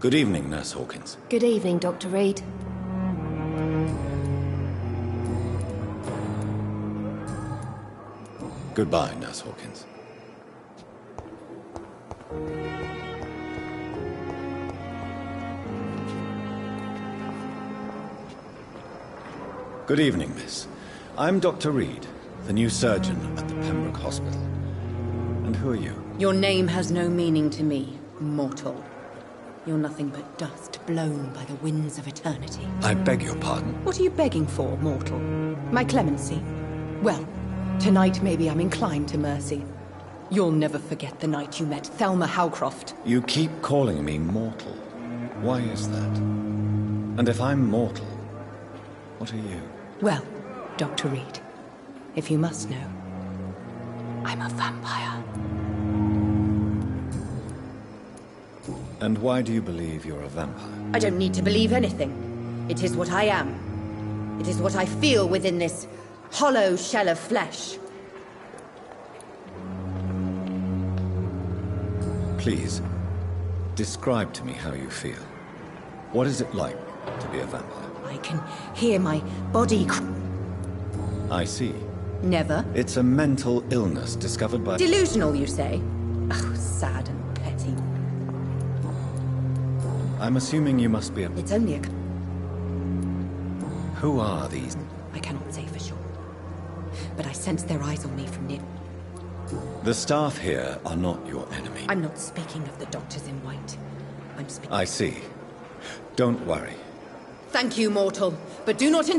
Good evening, Nurse Hawkins. Good evening, Dr. Reed. Goodbye, Nurse Hawkins. Good evening, miss. I'm Dr. Reed, the new surgeon at the Pembroke Hospital. And who are you? Your name has no meaning to me, mortal. You're nothing but dust blown by the winds of eternity. I beg your pardon? What are you begging for, mortal? My clemency? Well, tonight maybe I'm inclined to mercy. You'll never forget the night you met Thelma Howcroft. You keep calling me mortal. Why is that? And if I'm mortal, what are you? Well, Dr. Reed, if you must know, I'm a vampire. And why do you believe you're a vampire? I don't need to believe anything. It is what I am. It is what I feel within this hollow shell of flesh. Please, describe to me how you feel. What is it like to be a vampire? I can hear my body I see. Never. It's a mental illness discovered by... Delusional, you say? Oh, sad and petty. I'm assuming you must be a... It's only a... Who are these? I cannot say for sure. But I sense their eyes on me from near... The staff here are not your enemy. I'm not speaking of the doctors in white. I'm speaking... I see. Don't worry. Thank you, mortal. But do not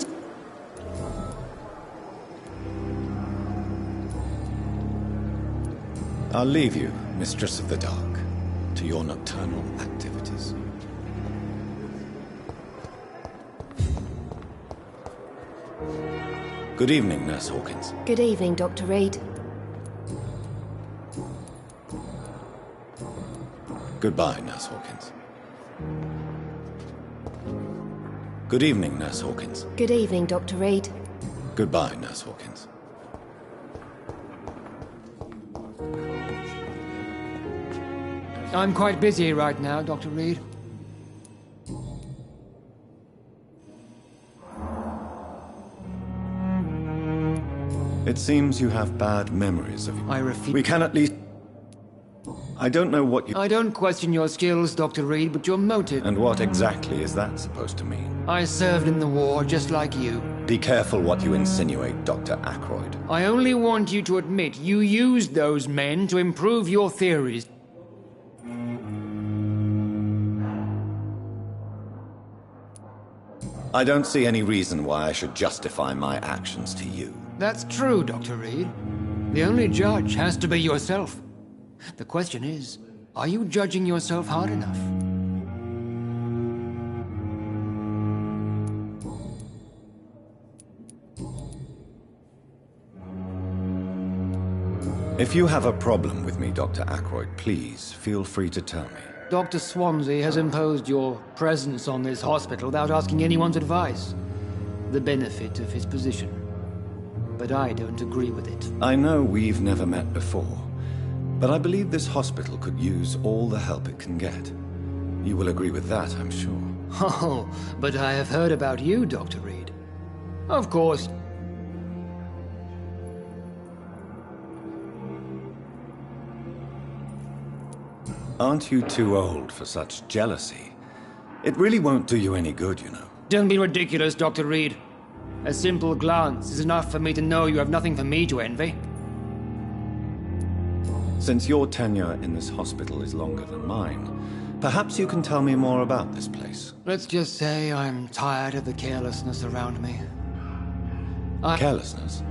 I'll leave you, Mistress of the Dark, to your nocturnal activities. Good evening, Nurse Hawkins. Good evening, Dr. Reed. Goodbye, Nurse Hawkins. Good evening, Nurse Hawkins. Good evening, Dr. Reed. Goodbye, Nurse Hawkins. I'm quite busy right now, Dr. Reed. It seems you have bad memories of... I refuse... We can at least... I don't know what you... I don't question your skills, Dr. Reed, but your motive... And what exactly is that supposed to mean? I served in the war, just like you. Be careful what you insinuate, Dr. Ackroyd. I only want you to admit you used those men to improve your theories. I don't see any reason why I should justify my actions to you. That's true, Dr. Reed. The only judge has to be yourself. The question is, are you judging yourself hard enough? If you have a problem with me, Dr. Ackroyd, please feel free to tell me. Dr. Swansea has imposed your presence on this hospital without asking anyone's advice. The benefit of his position. But I don't agree with it. I know we've never met before, but I believe this hospital could use all the help it can get. You will agree with that, I'm sure. Oh, but I have heard about you, Dr. Reed. Of course. Aren't you too old for such jealousy? It really won't do you any good, you know. Don't be ridiculous, Dr. Reed. A simple glance is enough for me to know you have nothing for me to envy. Since your tenure in this hospital is longer than mine, perhaps you can tell me more about this place. Let's just say I'm tired of the carelessness around me. Carelessness?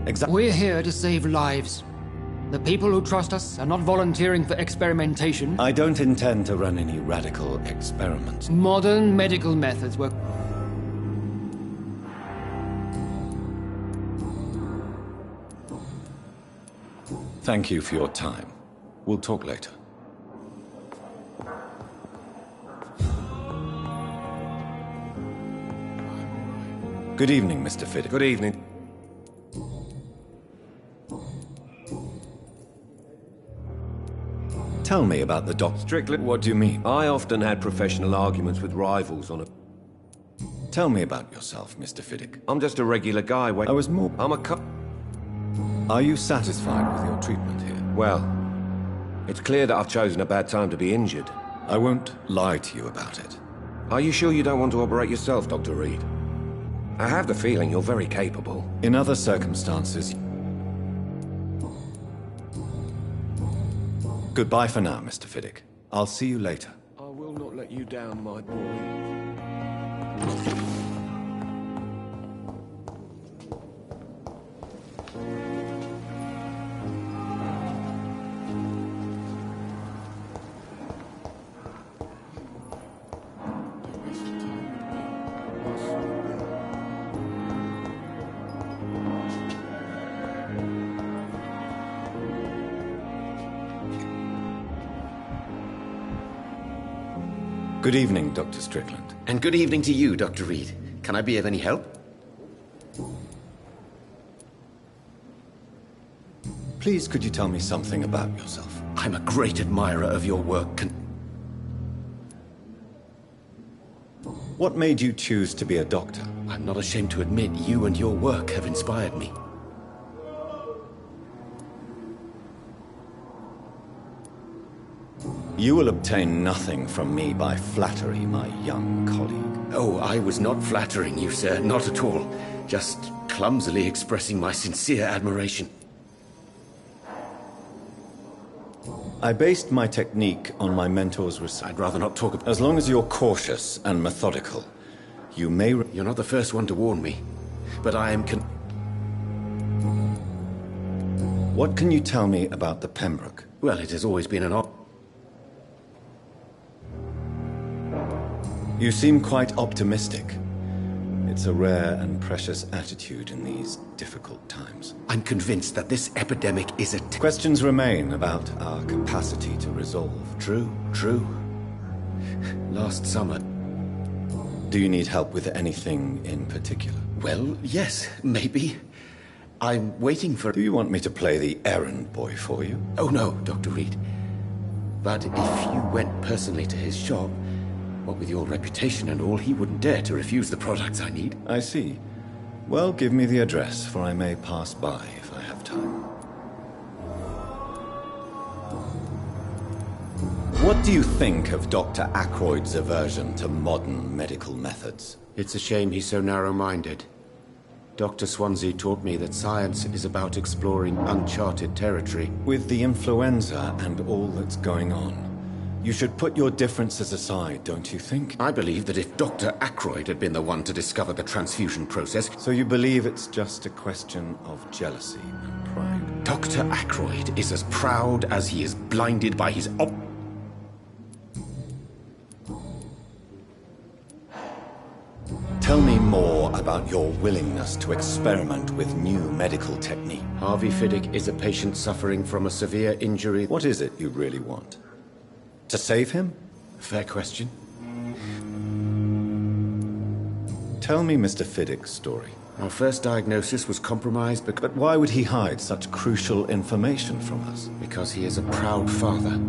Exactly. We're here to save lives. The people who trust us are not volunteering for experimentation. I don't intend to run any radical experiments. Modern medical methods work. Thank you for your time. We'll talk later. Good evening, Mr. Fiddy. Good evening. Tell me about the doc. Strickland, What do you mean? I often had professional arguments with rivals on a... Tell me about yourself, Mr. Fiddick. I'm just a regular guy. I was more... I'm a Are you satisfied with your treatment here? Well, it's clear that I've chosen a bad time to be injured. I won't lie to you about it. Are you sure you don't want to operate yourself, Dr. Reed? I have the feeling you're very capable. In other circumstances... Goodbye for now, Mr. Fiddick. I'll see you later. I will not let you down, my boy. Good evening, Dr. Strickland. And good evening to you, Dr. Reed. Can I be of any help? Please, could you tell me something about yourself? I'm a great admirer of your work. What made you choose to be a doctor? I'm not ashamed to admit you and your work have inspired me. You will obtain nothing from me by flattery, my young colleague. Oh, I was not flattering you, sir. Not at all. Just clumsily expressing my sincere admiration. I based my technique on my mentor's research. I'd rather not talk about... As long as you're cautious and methodical, you may... You're not the first one to warn me, but I am What can you tell me about the Pembroke? Well, it has always been an You seem quite optimistic. It's a rare and precious attitude in these difficult times. I'm convinced that this epidemic is a... Questions remain about our capacity to resolve. True. Last summer... Do you need help with anything in particular? Well, yes, maybe. I'm waiting for... Do you want me to play the errand boy for you? Oh, no, Dr. Reed. But if you went personally to his shop... What with your reputation and all, he wouldn't dare to refuse the products I need. I see. Well, give me the address, for I may pass by if I have time. What do you think of Dr. Ackroyd's aversion to modern medical methods? It's a shame he's so narrow-minded. Dr. Swansea taught me that science is about exploring uncharted territory. With the influenza and all that's going on, you should put your differences aside, don't you think? I believe that if Dr. Ackroyd had been the one to discover the transfusion process... So you believe it's just a question of jealousy and pride? Dr. Ackroyd is as proud as he is blinded by his Tell me more about your willingness to experiment with new medical technique. Harvey Fiddick is a patient suffering from a severe injury. What is it you really want? To save him? Fair question. Tell me Mr. Fiddick's story. Our first diagnosis was compromised because... But why would he hide such crucial information from us? Because he is a proud father.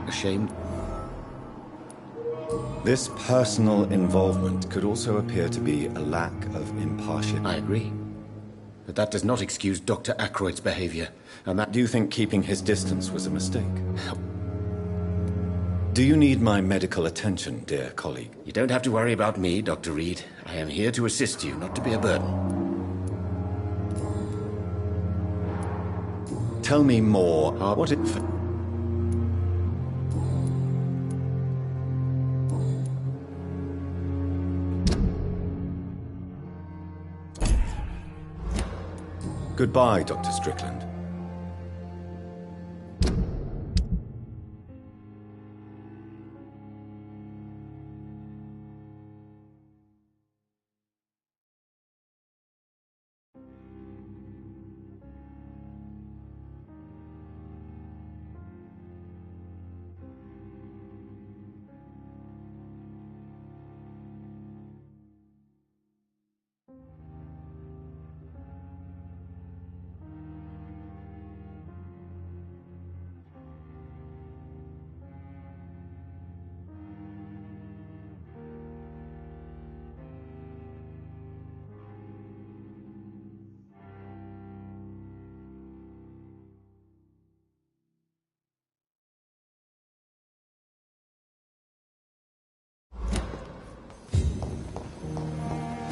Ashamed. This personal involvement could also appear to be a lack of impartiality. I agree. But that does not excuse Dr. Ackroyd's behavior, and that... Do you think keeping his distance was a mistake? Do you need my medical attention, dear colleague? You don't have to worry about me, Dr. Reed. I am here to assist you, not to be a burden. Tell me more. What it... Goodbye, Dr. Strickland.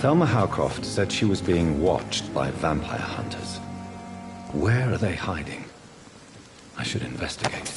Thelma Howcroft said she was being watched by vampire hunters. Where are they hiding? I should investigate.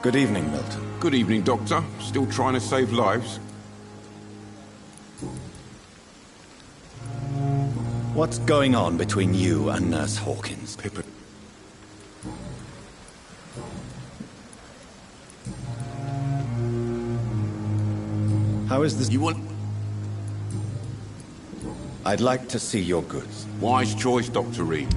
Good evening, Milton. Good evening, Doctor. Still trying to save lives? What's going on between you and Nurse Hawkins? Pippin. How is this? You want... I'd like to see your goods. Wise choice, Dr. Reed.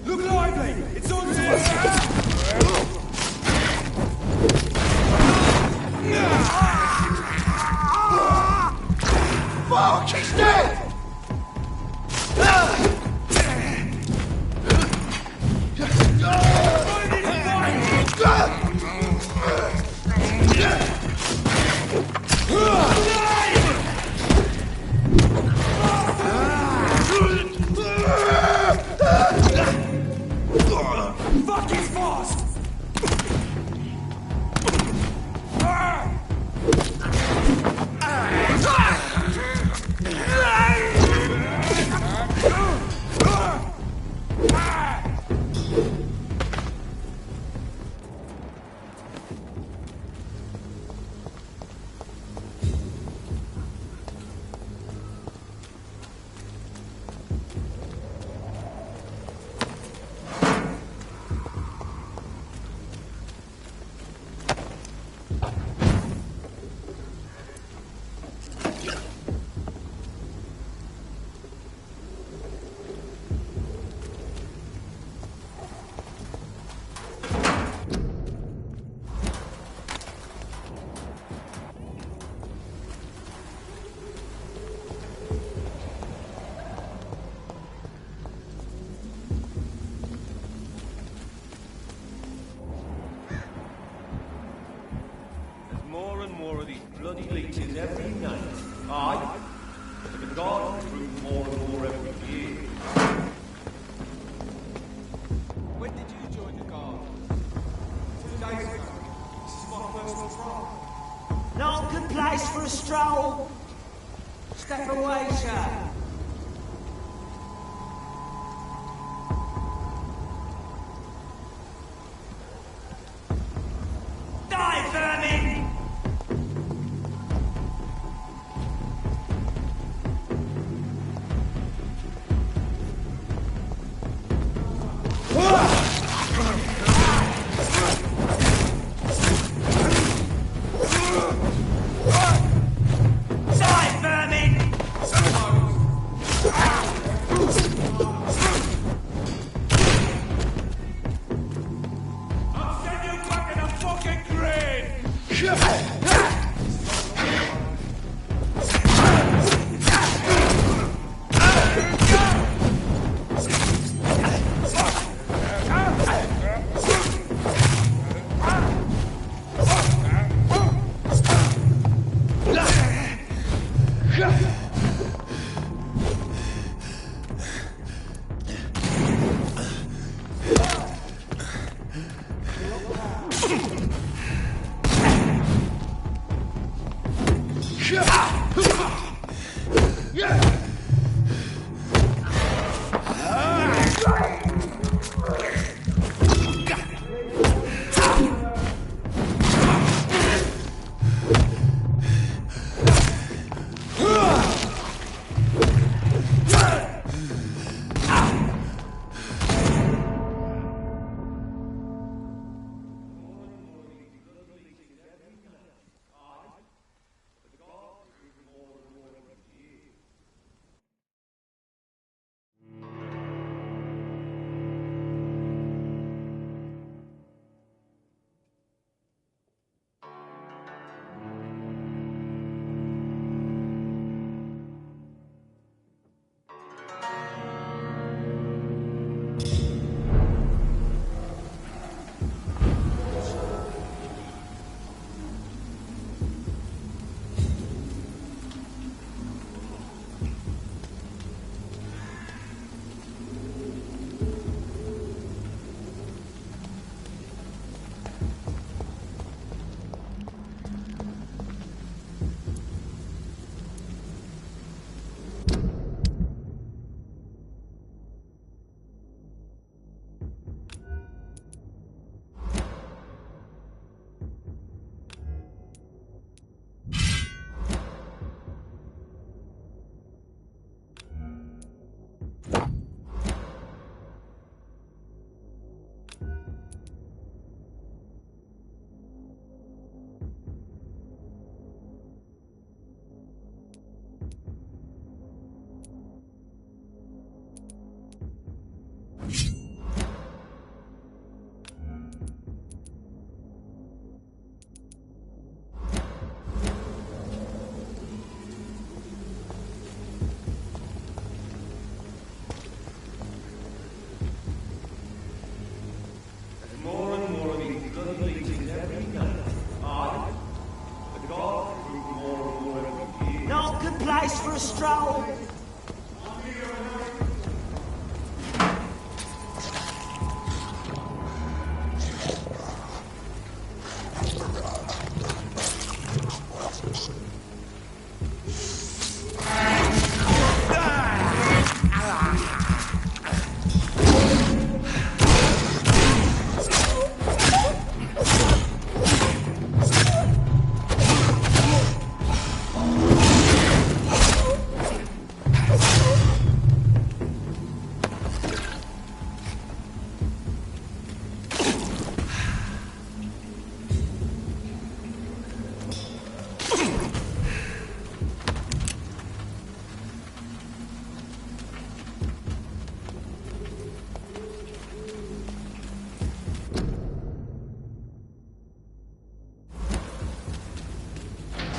Look lively! It's on to Fuck, she's dead! Fuck is fast! More and more of these bloody leeches every night. Aye. But the guard improves more and more every year. When did you join the guard? 2 days ago. This is my first patrol. Not a good place for a stroll. Step away, sir. Die, vermin! Die, vermin! I'll send you back in a fucking grave! place for a stroll?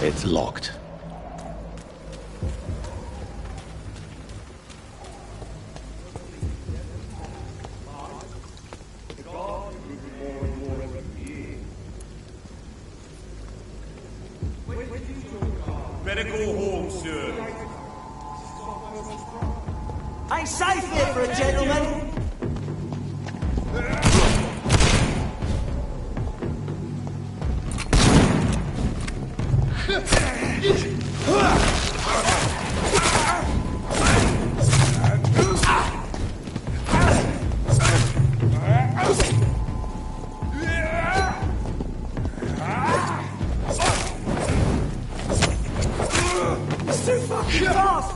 It's locked. Medical hall, sir. Ain't safe here for a gentleman. It's too fucking fast!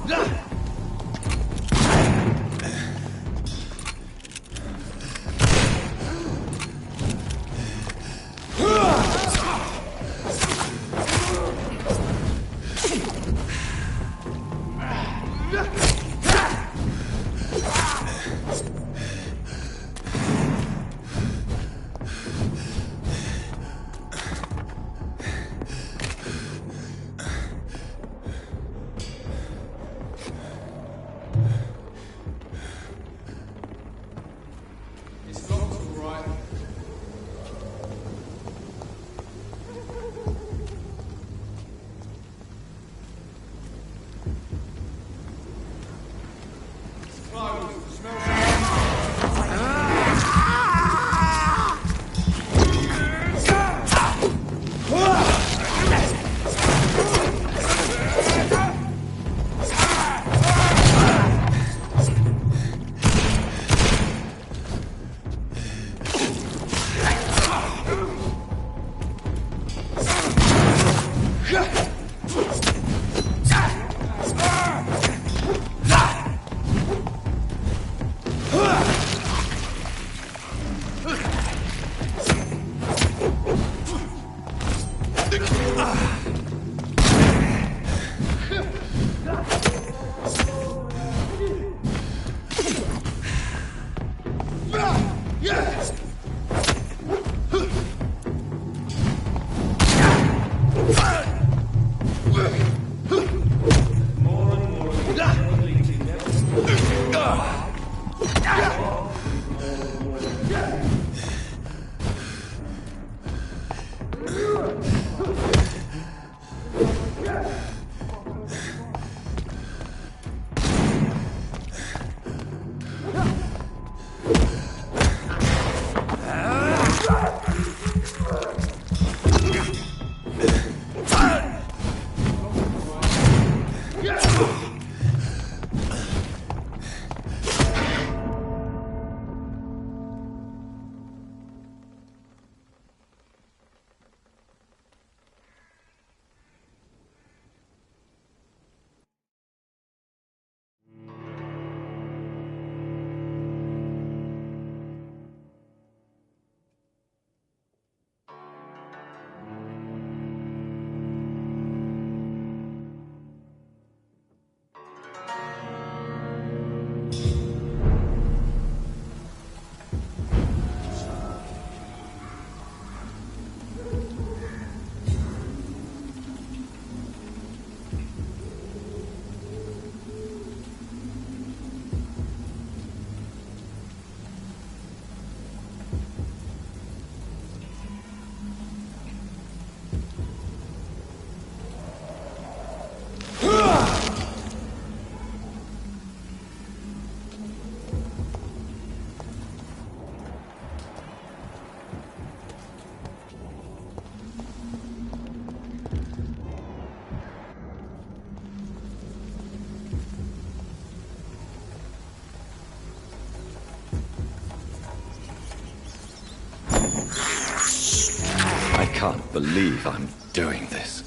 can't believe I'm doing this.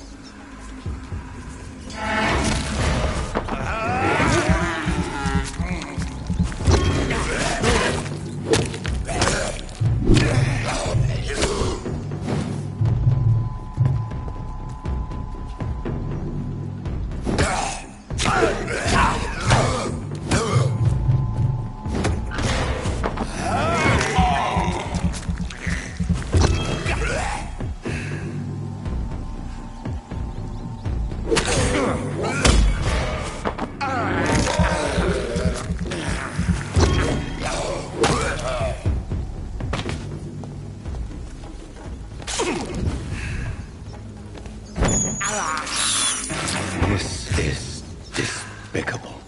This is despicable.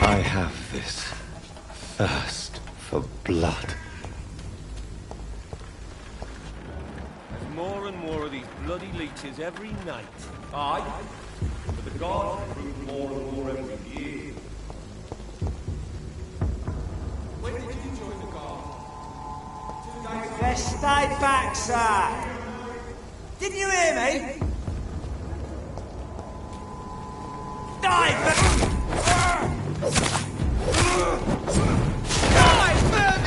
I have this thirst for blood. There's more and more of these bloody leeches every night. Aye, but the gods prove more and more every year. When did you join the guard? Just stay back, sir. Didn't you hear me? Die, Bernie! Die, Bernie!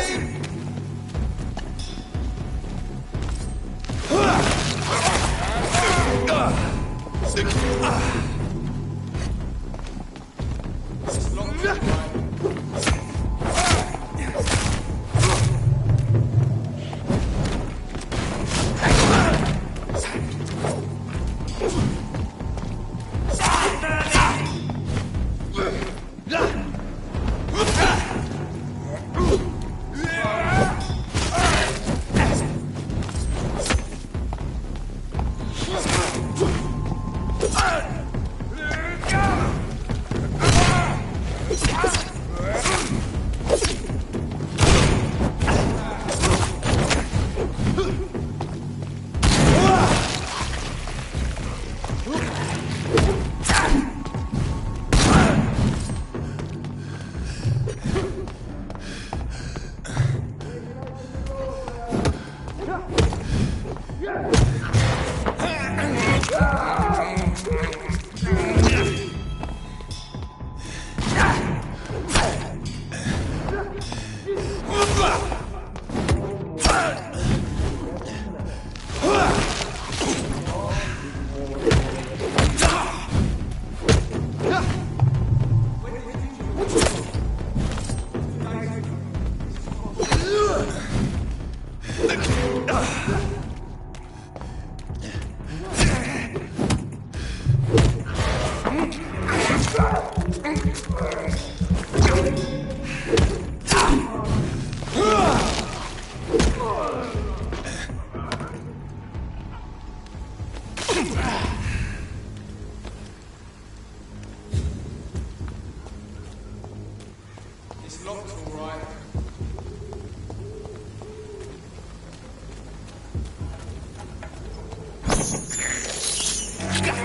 It's locked, all right.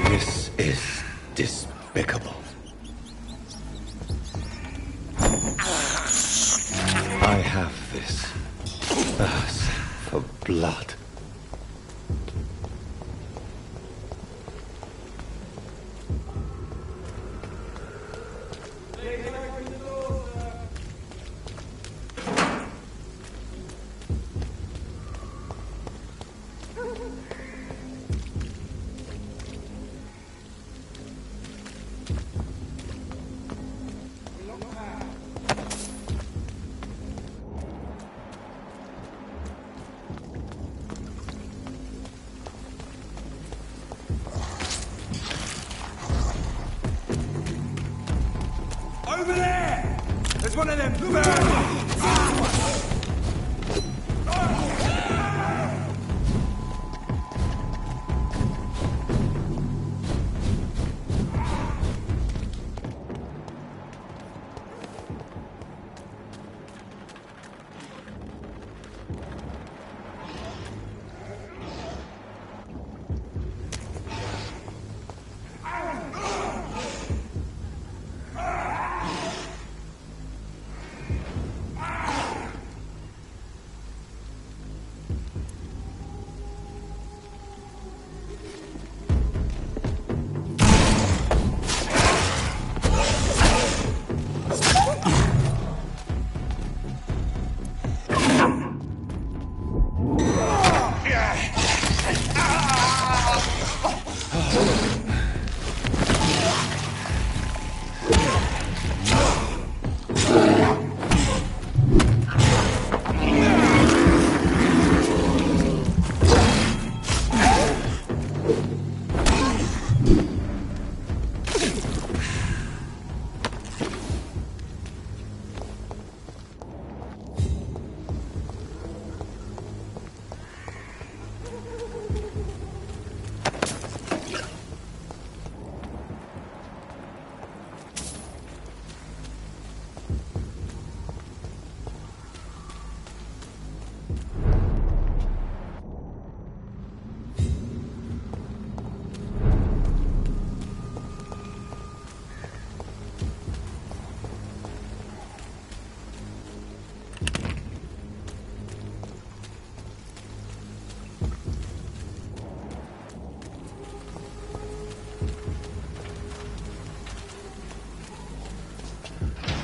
This is despicable. I have this thirst for blood. Over there! There's one of them!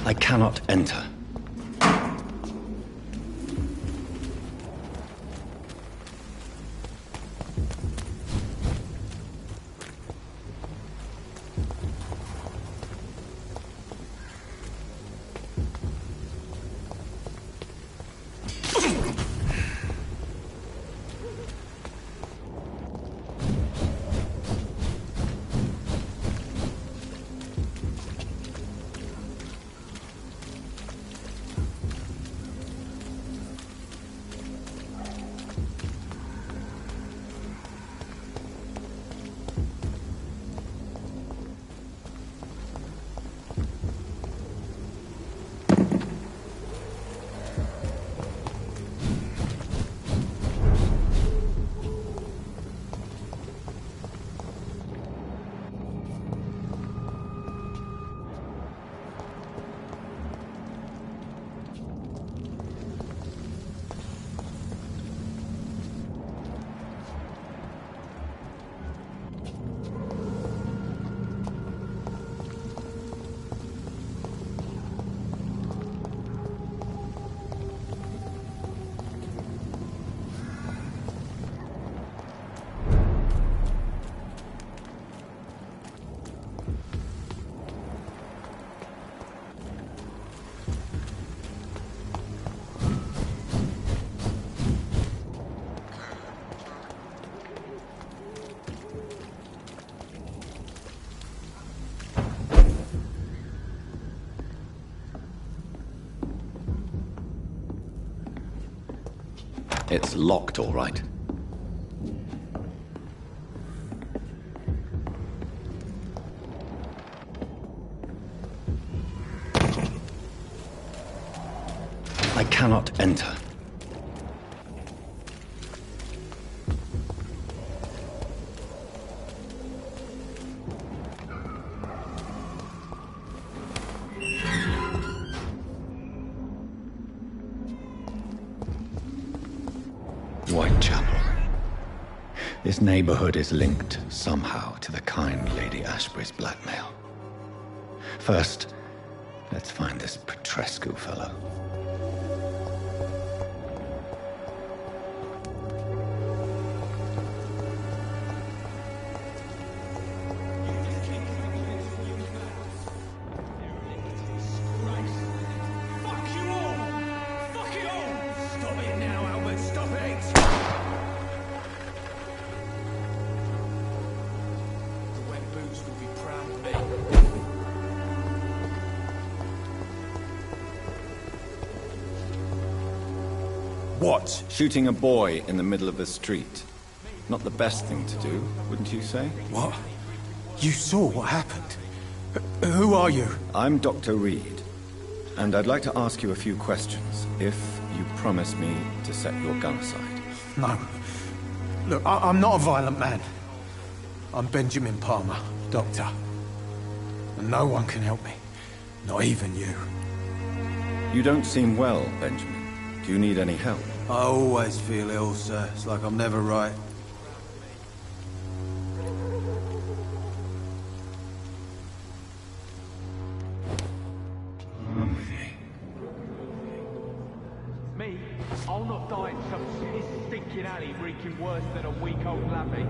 I cannot enter. It's locked, all right. I cannot enter. Whitechapel. This neighborhood is linked somehow to the kind Lady Ashbury's blackmail. First, let's find this Petrescu fellow. What? Shooting a boy in the middle of the street. Not the best thing to do, wouldn't you say? What? You saw what happened? Who are you? I'm Dr. Reed, and I'd like to ask you a few questions, if you promise me to set your gun aside. No. Look, I'm not a violent man. I'm Benjamin Palmer, doctor. And no one can help me. Not even you. You don't seem well, Benjamin. Do you need any help? I always feel ill, sir. It's like I'm never right. Me? I'll not die in some shitty, stinking alley reeking worse than a week-old lappy.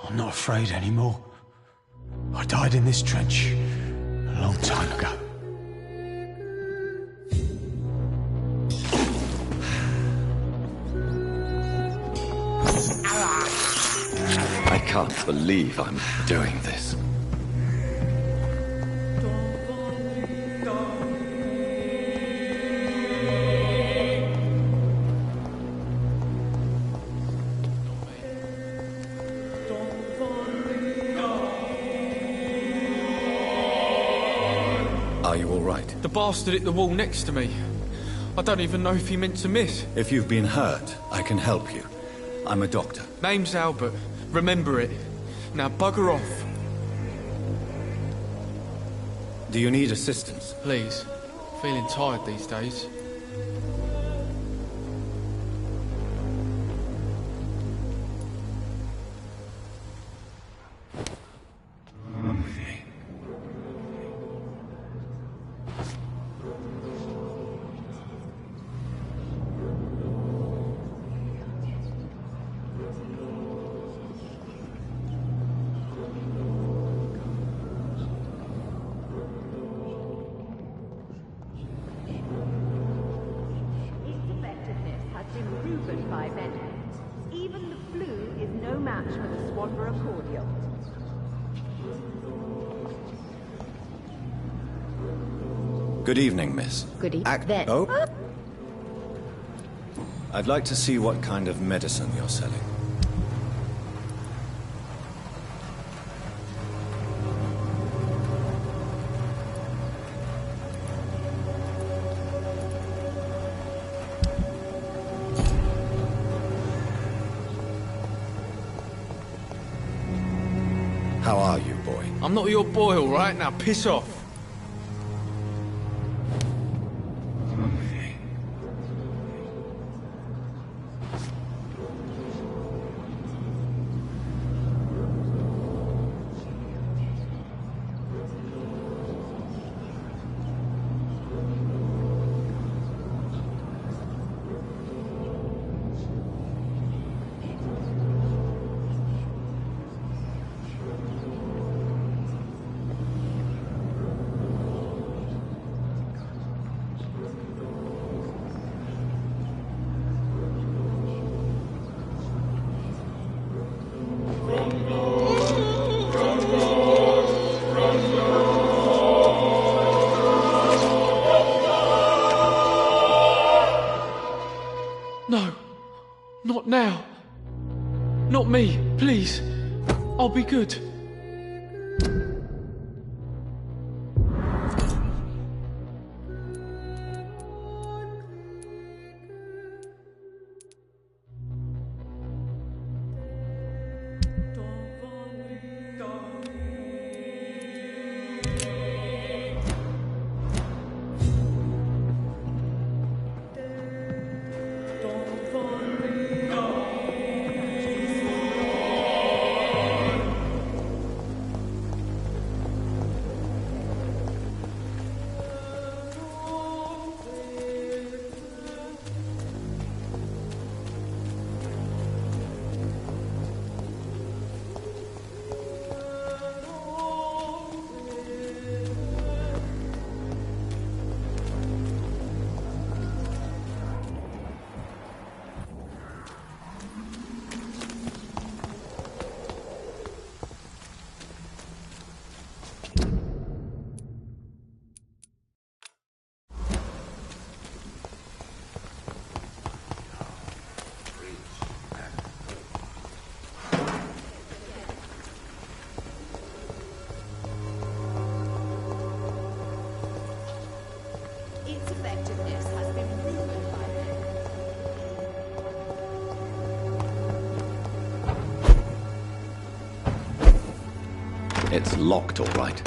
I'm not afraid anymore. I died in this trench a long time ago. I can't believe I'm doing this. you all right? The bastard hit the wall next to me. I don't even know if he meant to miss. If you've been hurt, I can help you. I'm a doctor. Name's Albert. Remember it. Now bugger off. Do you need assistance? Please. Feeling tired these days. Good evening, miss. Good evening. Oh? I'd like to see what kind of medicine you're selling. How are you, boy? I'm not your boy, all right? Now piss off. No. Not now. Not me, please. I'll be good. Its effectiveness has been proven by them. It's locked, all right.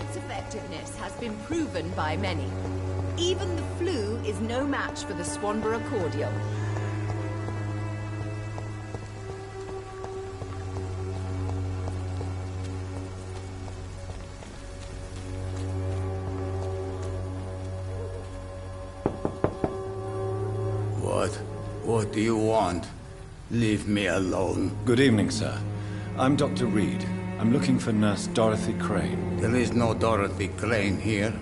Its effectiveness has been proven by many. Even the flu is no match for the Swanborough cordial. What do you want? Leave me alone. Good evening, sir. I'm Dr. Reed. I'm looking for Nurse Dorothy Crane. There is no Dorothy Crane here.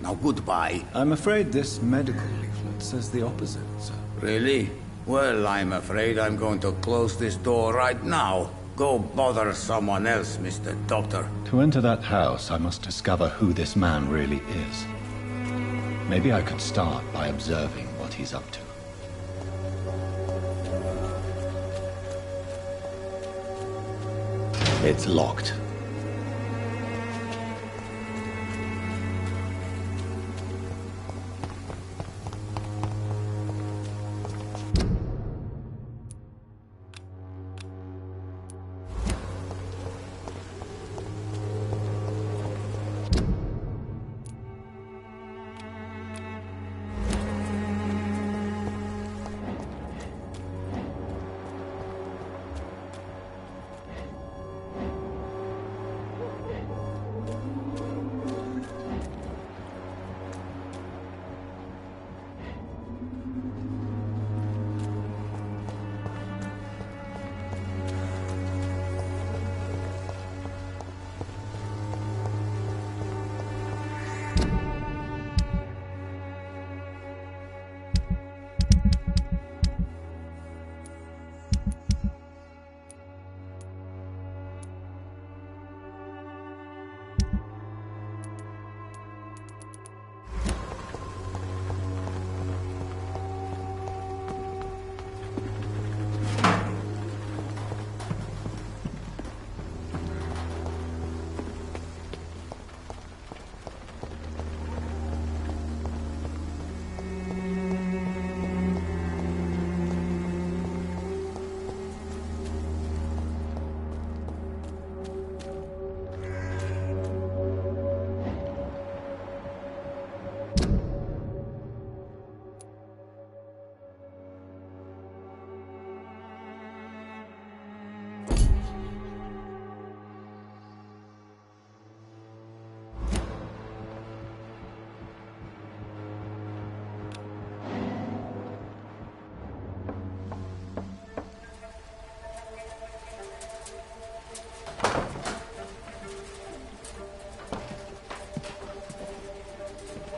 Now goodbye. I'm afraid this medical leaflet says the opposite, sir. Really? Well, I'm afraid I'm going to close this door right now. Go bother someone else, Mr. Doctor. To enter that house, I must discover who this man really is. Maybe I could start by observing what he's up to. It's locked.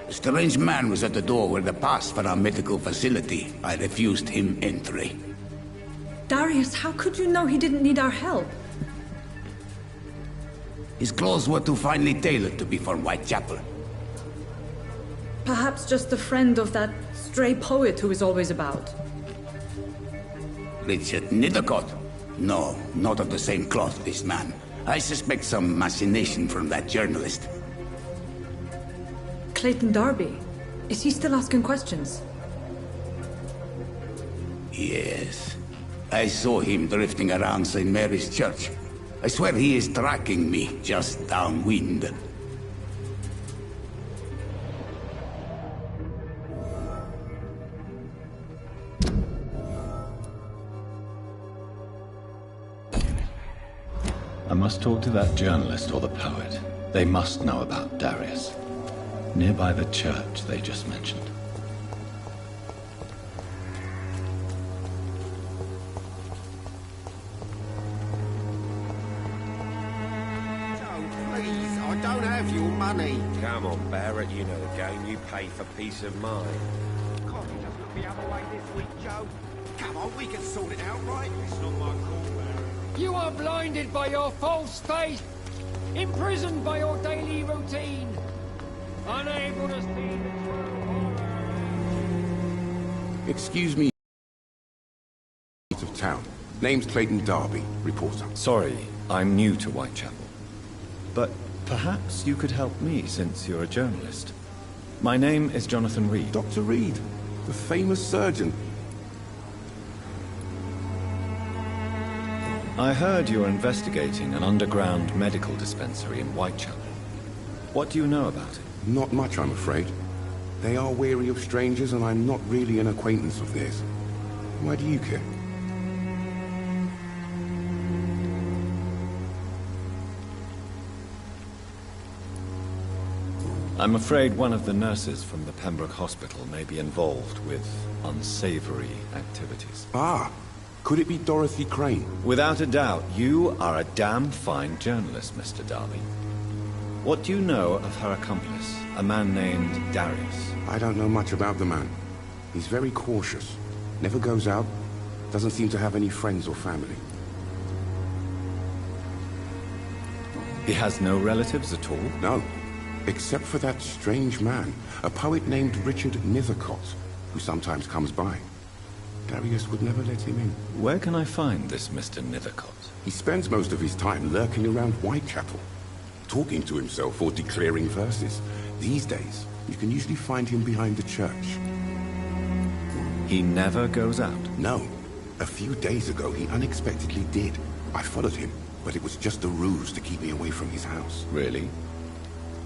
A strange man was at the door with a pass for our medical facility. I refused him entry. Darius, how could you know he didn't need our help? His clothes were too finely tailored to be from Whitechapel. Perhaps just a friend of that stray poet who is always about. Richard Nithercott? No, not of the same cloth, this man. I suspect some machination from that journalist. Clayton Darby. Is he still asking questions? Yes. I saw him drifting around St. Mary's Church. I swear he is tracking me just downwind. I must talk to that journalist or the poet. They must know about Darius. Nearby the church they just mentioned. Please, I don't have your money. Come on, Barrett, you know the game. You pay for peace of mind. Can't you just look the other way this week, Joe? Come on, we can sort it out, right? It's not my call, Barrett. You are blinded by your false faith, imprisoned by your daily routine, unable to see the true horror. Excuse me. Of town. Name's Clayton Darby, reporter. Sorry, I'm new to Whitechapel. But perhaps you could help me since you're a journalist. My name is Jonathan Reed. Dr. Reed, the famous surgeon. I heard you're investigating an underground medical dispensary in Whitechapel. What do you know about it? Not much, I'm afraid. They are wary of strangers, and I'm not really an acquaintance of theirs. Why do you care? I'm afraid one of the nurses from the Pembroke Hospital may be involved with unsavory activities. Ah, could it be Dorothy Crane? Without a doubt, you are a damn fine journalist, Mr. Darby. What do you know of her accomplice, a man named Darius? I don't know much about the man. He's very cautious. Never goes out. Doesn't seem to have any friends or family. He has no relatives at all? No. Except for that strange man, a poet named Richard Nethercott, who sometimes comes by. Darius would never let him in. Where can I find this Mr. Nethercott? He spends most of his time lurking around Whitechapel, talking to himself or declaring verses. These days, you can usually find him behind the church. He never goes out? No. A few days ago, he unexpectedly did. I followed him, but it was just a ruse to keep me away from his house. Really?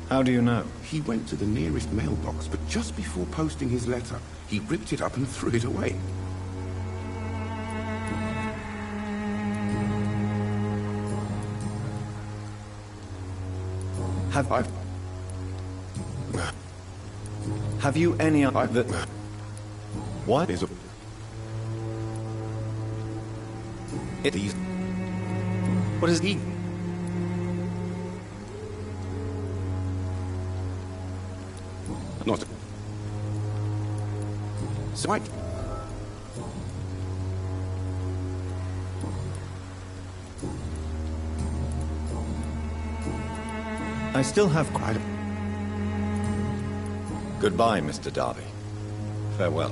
How do you know? He went to the nearest mailbox, but just before posting his letter, he ripped it up and threw it away. Have you any other... What is a... What is he... Not... Swipe. I still have quite a... Goodbye, Mr. Darby. Farewell.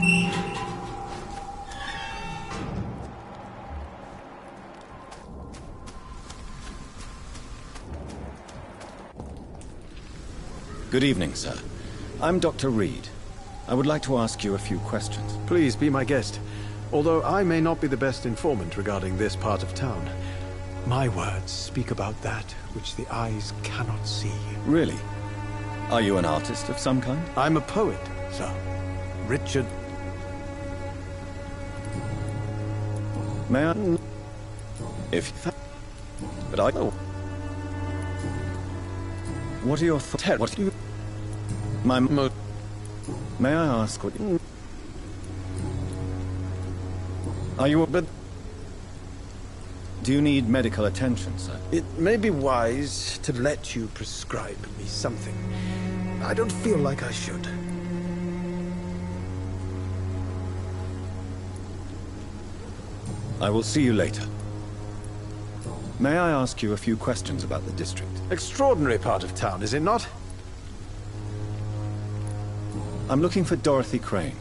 Good evening, sir. I'm Dr. Reed. I would like to ask you a few questions. Please be my guest. Although I may not be the best informant regarding this part of town, my words speak about that which the eyes cannot see. Really? Are you an artist of some kind? I'm a poet, sir. Richard... May I... If... But I... What are your thoughts? What you... My... May I ask what... Are you a... But... Do you need medical attention, sir? It may be wise to let you prescribe me something. I don't feel like I should. I will see you later. May I ask you a few questions about the district? Extraordinary part of town, is it not? I'm looking for Dorothy Crane.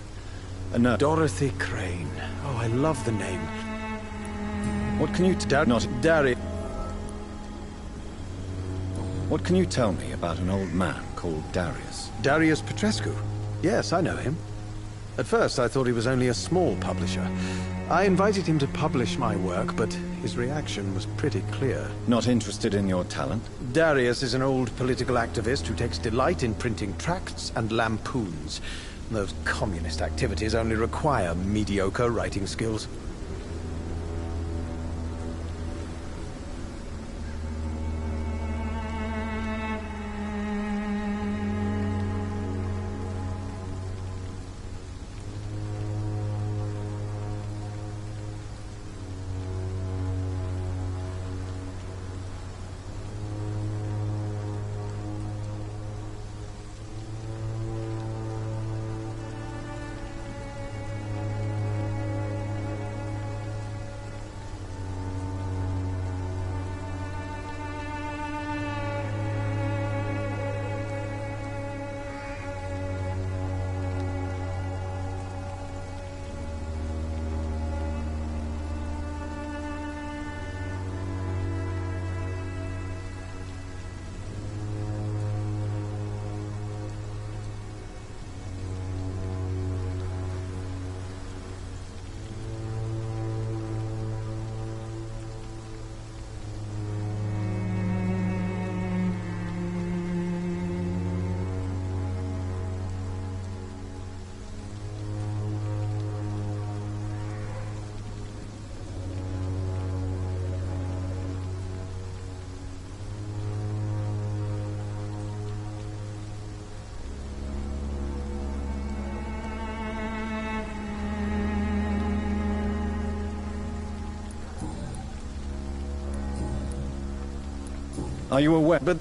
A nurse. Dorothy Crane. Oh, I love the name. What can you not Dari. What can you tell me about an old man called Darius? Darius Petrescu? Yes, I know him. At first, I thought he was only a small publisher. I invited him to publish my work, but his reaction was pretty clear. Not interested in your talent? Darius is an old political activist who takes delight in printing tracts and lampoons. Those communist activities only require mediocre writing skills. Are you aware? But...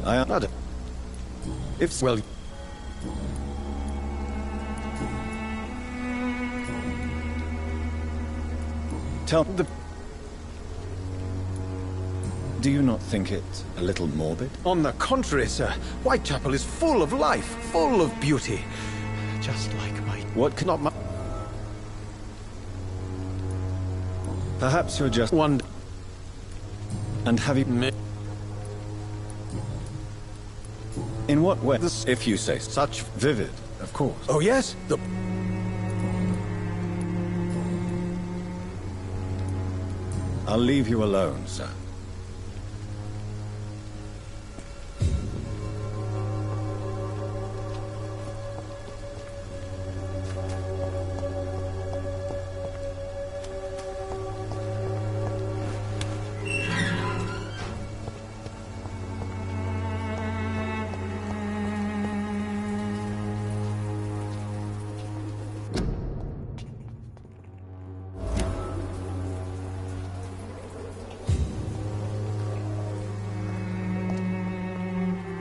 I am not. If... Well... Tell the... Do you not think it a little morbid? On the contrary, sir. Whitechapel is full of life, full of beauty. Just like my... What can not my... Perhaps you're just... One... And have you... In what way? If you say such vivid, of course. Oh, yes? The... I'll leave you alone, sir.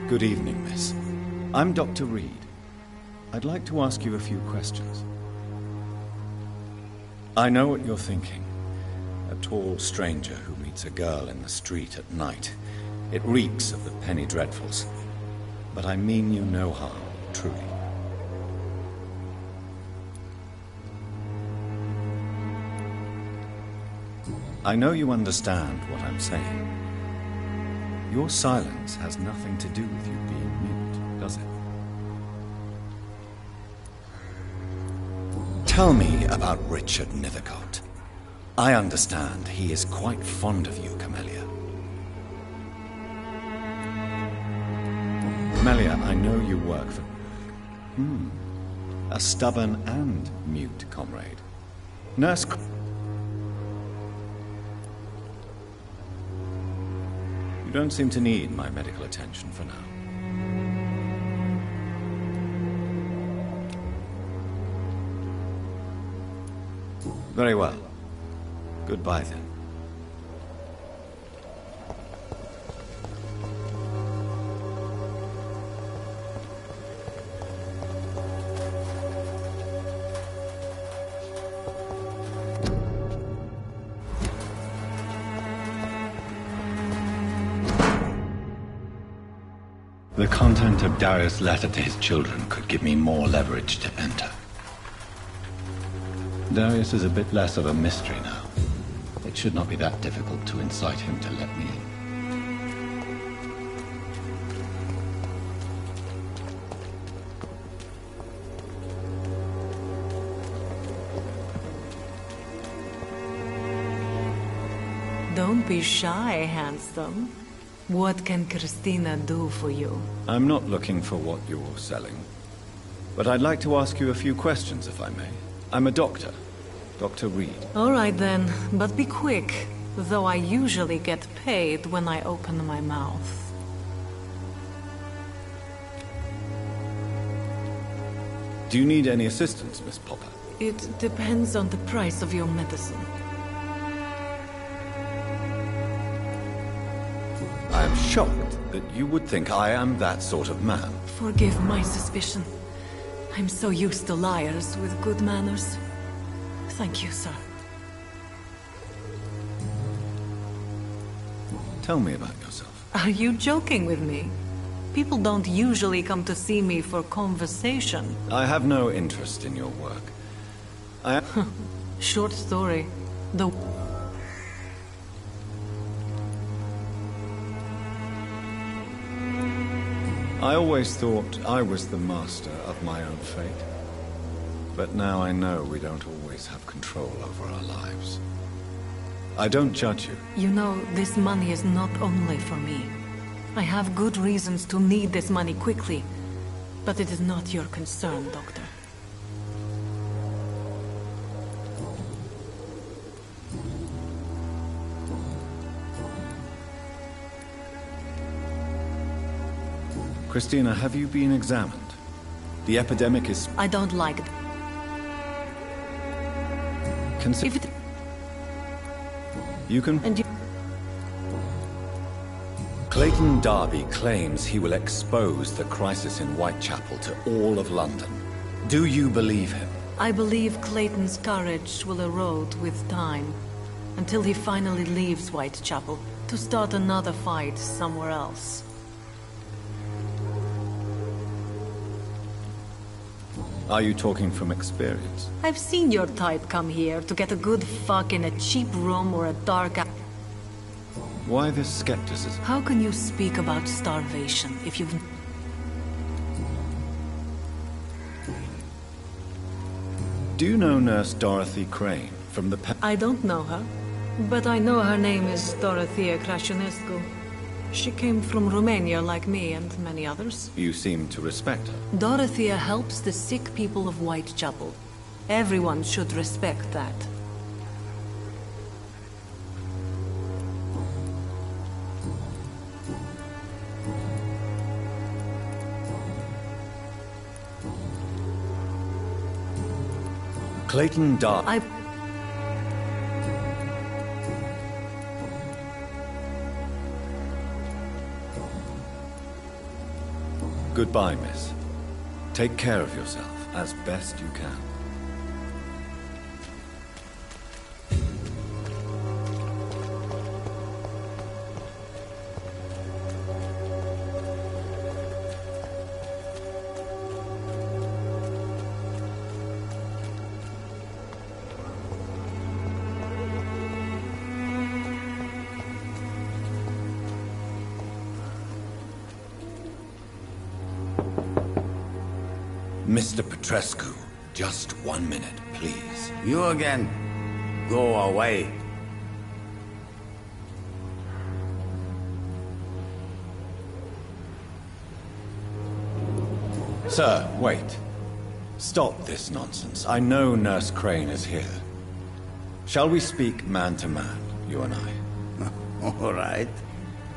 Good evening, miss. I'm Dr. Reed. I'd like to ask you a few questions. I know what you're thinking. A tall stranger who meets a girl in the street at night. It reeks of the penny dreadfuls. But I mean you no harm, truly. I know you understand what I'm saying. Your silence has nothing to do with you being mute, does it? Tell me about Richard Nethercott. I understand he is quite fond of you, Camellia. Camellia, I know you work for... a stubborn and mute comrade. Nurse... You don't seem to need my medical attention for now. Very well. Goodbye, then. The content of Darius' letter to his children could give me more leverage to enter. Darius is a bit less of a mystery now. It should not be that difficult to incite him to let me in. Don't be shy, handsome. What can Christina do for you? I'm not looking for what you're selling. But I'd like to ask you a few questions, if I may. I'm a doctor. Dr. Reed. All right then, but be quick. Though I usually get paid when I open my mouth. Do you need any assistance, Miss Popper? It depends on the price of your medicine. I am shocked that you would think I am that sort of man. Forgive my suspicion. I'm so used to liars with good manners. Thank you, sir. Tell me about yourself. Are you joking with me? People don't usually come to see me for conversation. I have no interest in your work. Short story. I always thought I was the master of my own fate. But now I know we don't always have control over our lives. I don't judge you. You know, this money is not only for me. I have good reasons to need this money quickly. But it is not your concern, Doctor. Christina, have you been examined? The epidemic is... I don't like it. You can... And you... Clayton Darby claims he will expose the crisis in Whitechapel to all of London. Do you believe him? I believe Clayton's courage will erode with time, until he finally leaves Whitechapel to start another fight somewhere else. Are you talking from experience? I've seen your type come here to get a good fuck in a cheap room or a dark... Why this skepticism? How can you speak about starvation if you've... Do you know Nurse Dorothy Crane from the... I don't know her, but I know her name is Dorothea Crasionescu. She came from Romania like me and many others. You seem to respect her. Dorothea helps the sick people of Whitechapel. Everyone should respect that. Clayton Darby. Goodbye, miss. Take care of yourself as best you can. Mr. Petrescu, just 1 minute, please. You again. Go away. Sir, wait. Stop this nonsense. I know Nurse Crane is here. Shall we speak man to man, you and I? All right.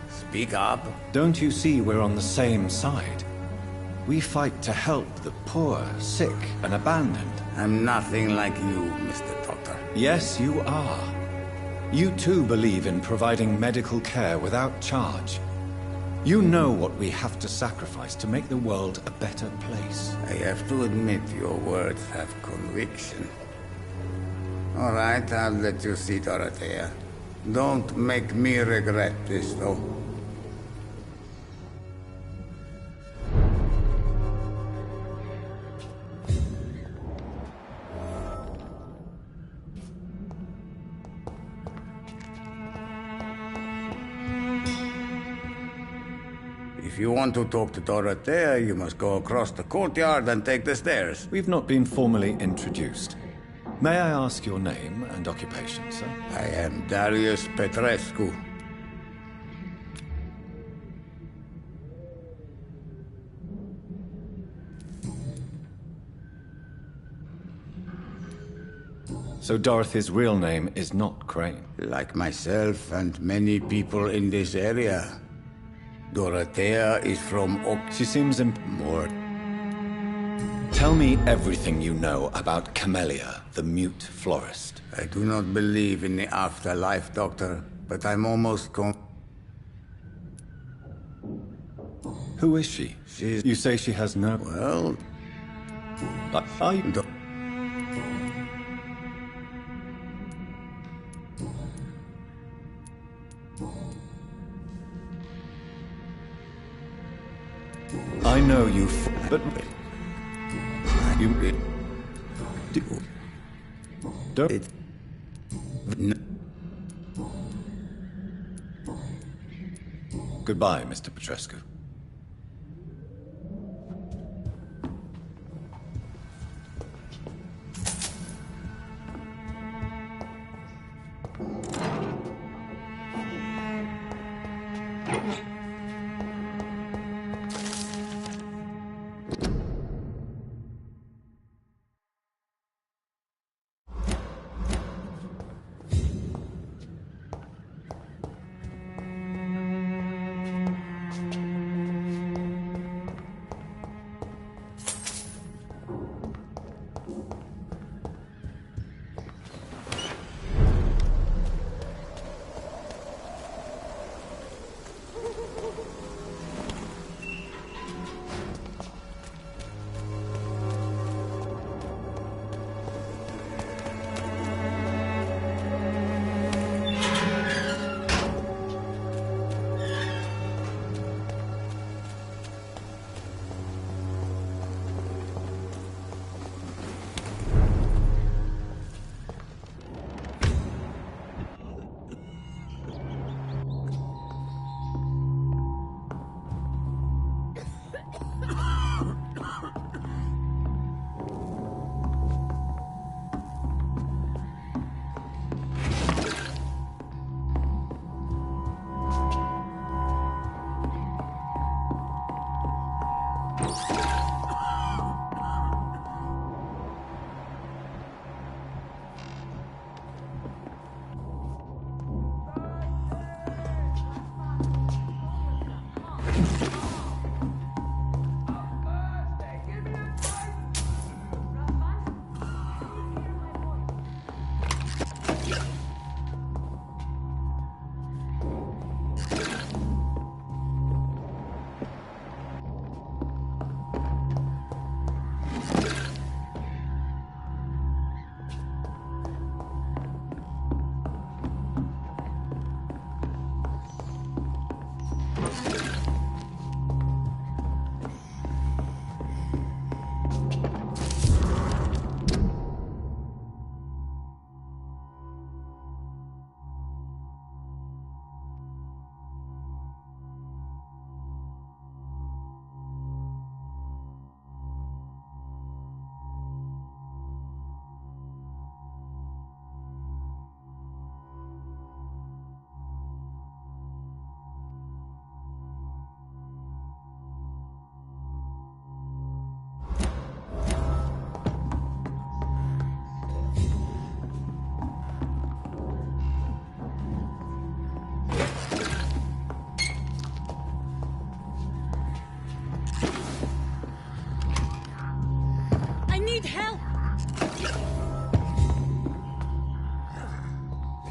Speak up. Don't you see we're on the same side? We fight to help the poor, sick, and abandoned. I'm nothing like you, Mr. Doctor. Yes, you are. You too believe in providing medical care without charge. You know what we have to sacrifice to make the world a better place. I have to admit your words have conviction. All right, I'll let you see Dorothea. Don't make me regret this, though. If you want to talk to Dorothea, you must go across the courtyard and take the stairs. We've not been formally introduced. May I ask your name and occupation, sir? I am Darius Petrescu. So Dorothy's real name is not Crane? Like myself and many people in this area. Dorothea is from She seems more. Tell me everything you know about Camellia, the mute florist. I do not believe in the afterlife, Doctor, but I'm almost Who is she? You say she has no... Well... I know you, but you don't. Goodbye, Mr. Petrescu. need help!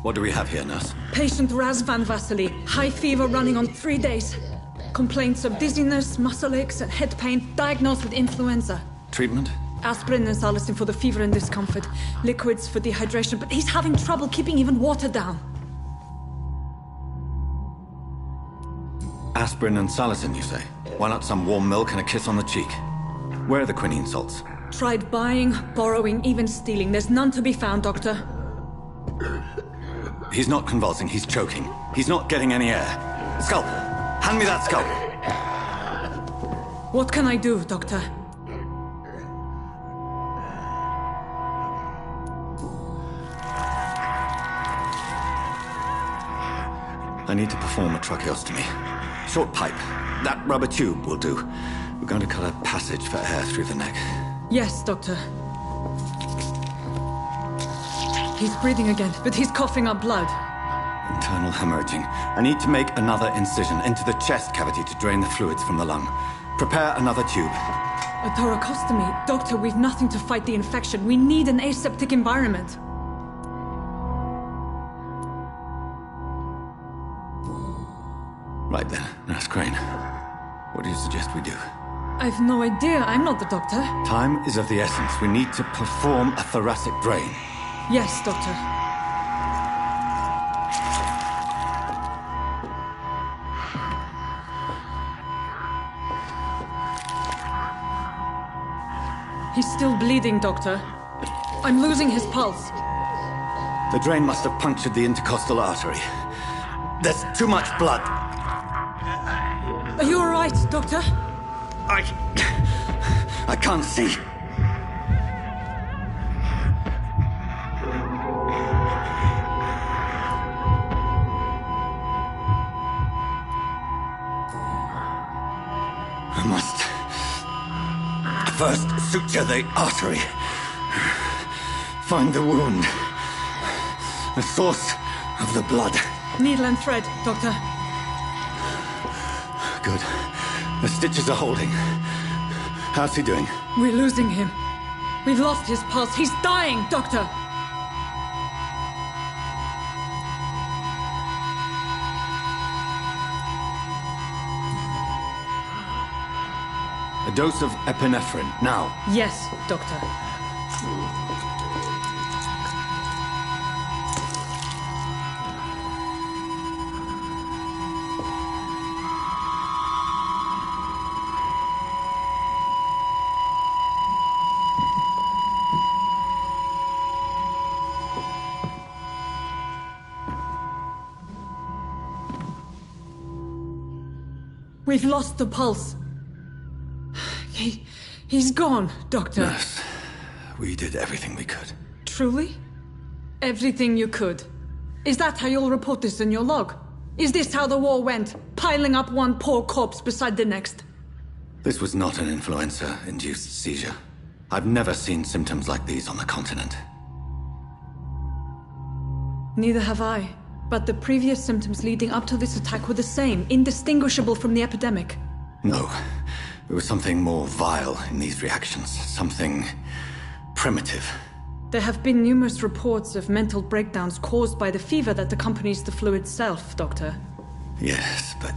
What do we have here, nurse? Patient Raz Van Vasily. High fever running on 3 days. Complaints of dizziness, muscle aches, and head pain. Diagnosed with influenza. Treatment? Aspirin and salicin for the fever and discomfort. Liquids for dehydration, but he's having trouble keeping even water down. Aspirin and salicin, you say? Why not some warm milk and a kiss on the cheek? Where are the quinine salts? Tried buying, borrowing, even stealing. There's none to be found, Doctor. He's not convulsing, he's choking. He's not getting any air. Sculp! Hand me that sculp! What can I do, Doctor? I need to perform a tracheostomy. Short pipe. That rubber tube will do. We're going to cut a passage for air through the neck. Yes, Doctor. He's breathing again, but he's coughing up blood. Internal hemorrhaging. I need to make another incision into the chest cavity to drain the fluids from the lung. Prepare another tube. A thoracostomy? Doctor, we've nothing to fight the infection. We need an aseptic environment. Right then, Nurse Crane. What do you suggest we do? I've no idea. I'm not the doctor. Time is of the essence. We need to perform a thoracic drain. Yes, Doctor. He's still bleeding, Doctor. I'm losing his pulse. The drain must have punctured the intercostal artery. There's too much blood. Are you all right, Doctor? I can't see. I must first suture the artery. Find the wound. The source of the blood. Needle and thread, Doctor. Good. The stitches are holding. How's he doing? We're losing him. We've lost his pulse. He's dying, Doctor! A dose of epinephrine, now. Yes, Doctor. We've lost the pulse. He's gone, Doctor. Nurse, we did everything we could. Truly? Everything you could? Is that how you'll report this in your log? Is this how the war went? Piling up one poor corpse beside the next? This was not an influenza-induced seizure. I've never seen symptoms like these on the continent. Neither have I. But the previous symptoms leading up to this attack were the same, indistinguishable from the epidemic. No. There was something more vile in these reactions. Something primitive. There have been numerous reports of mental breakdowns caused by the fever that accompanies the flu itself, Doctor. Yes, but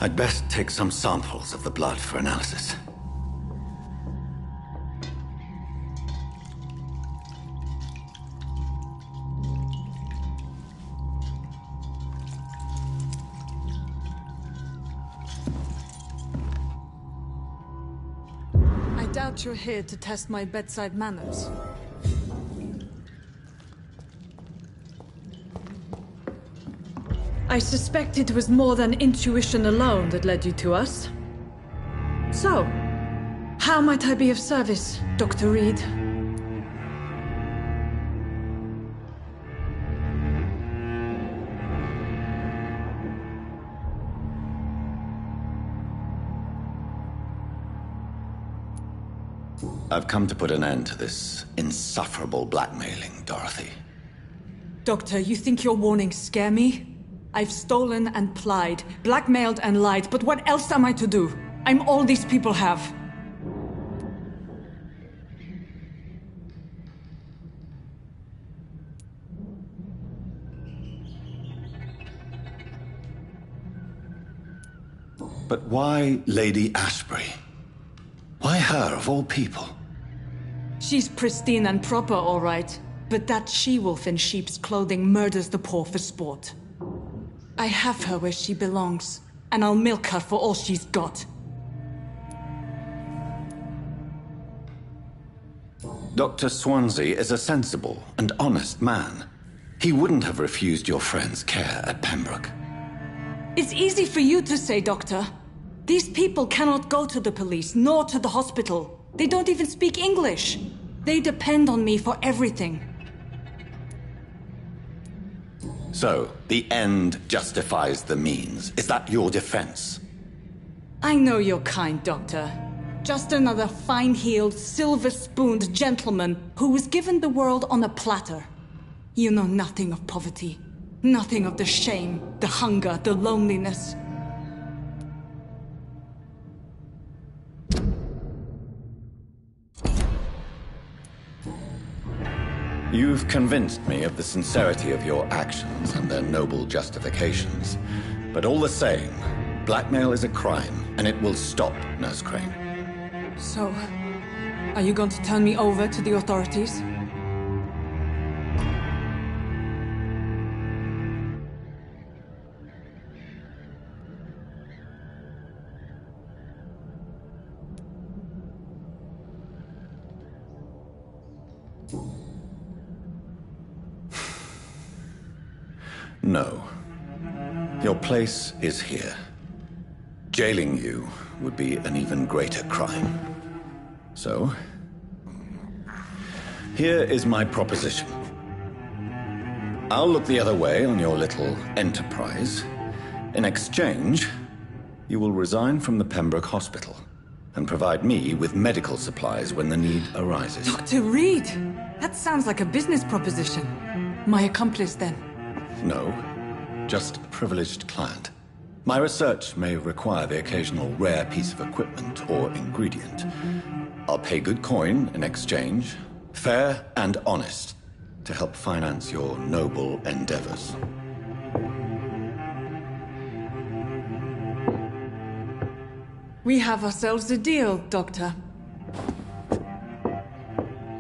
I'd best take some samples of the blood for analysis. I doubt you're here to test my bedside manners. I suspect it was more than intuition alone that led you to us. So, how might I be of service, Dr. Reed? I've come to put an end to this insufferable blackmailing, Dorothy. Doctor, you think your warnings scare me? I've stolen and plied, blackmailed and lied, but what else am I to do? I'm all these people have. But why Lady Ashbury? Why her, of all people? She's pristine and proper, all right. But that she-wolf in sheep's clothing murders the poor for sport. I have her where she belongs, and I'll milk her for all she's got. Dr. Swansea is a sensible and honest man. He wouldn't have refused your friend's care at Pembroke. It's easy for you to say, Doctor. These people cannot go to the police, nor to the hospital. They don't even speak English. They depend on me for everything. So, the end justifies the means. Is that your defense? I know you're kind, Doctor. Just another fine-heeled, silver-spooned gentleman who was given the world on a platter. You know nothing of poverty. Nothing of the shame, the hunger, the loneliness. You've convinced me of the sincerity of your actions and their noble justifications. But all the same, blackmail is a crime, and it will stop, Nurse Crane. So, are you going to turn me over to the authorities? No. Your place is here. Jailing you would be an even greater crime. So, here is my proposition. I'll look the other way on your little enterprise. In exchange, you will resign from the Pembroke Hospital and provide me with medical supplies when the need arises. Dr. Reed! That sounds like a business proposition. My accomplice, then? No, just a privileged client. My research may require the occasional rare piece of equipment or ingredient. I'll pay good coin in exchange, fair and honest, to help finance your noble endeavors. We have ourselves a deal, Doctor.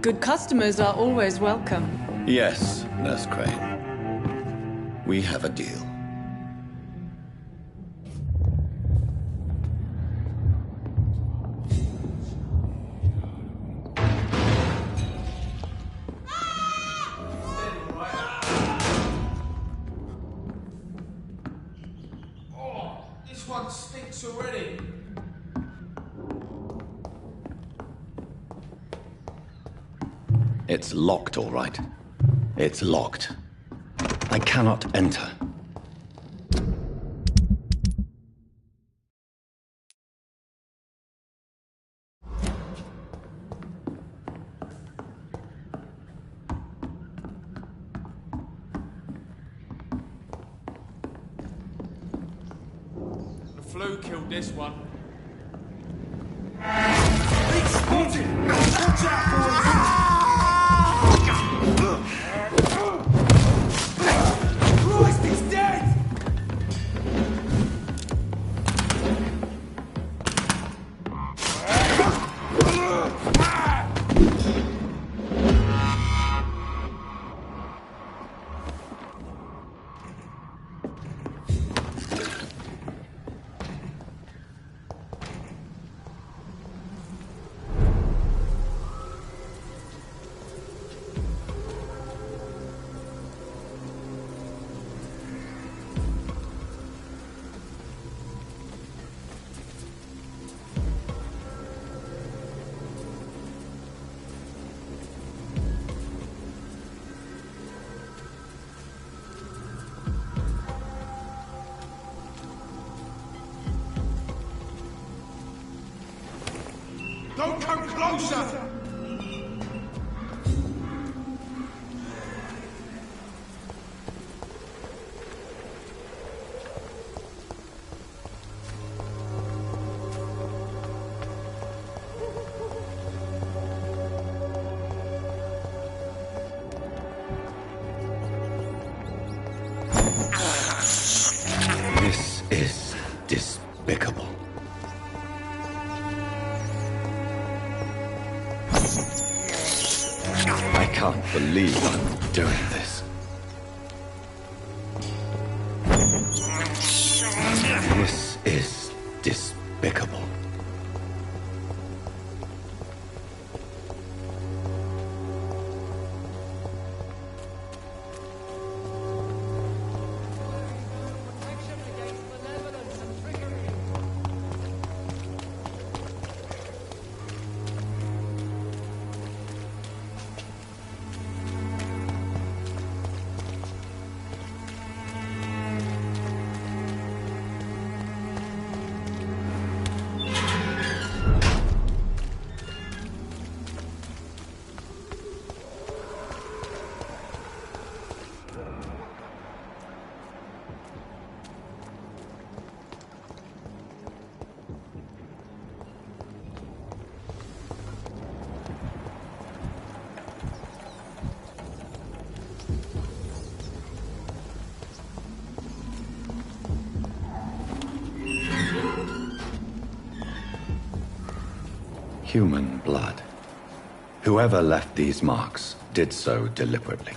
Good customers are always welcome. Yes, Nurse Crane. We have a deal. Oh, this one stinks already. It's locked, all right. It's locked. I cannot enter. The flu killed this one. He's spotted! Watch out, boys! Christ, he's dead! Don't come closer! This is despicable. can't believe I'm doing this. This is despicable. Human blood. Whoever left these marks did so deliberately.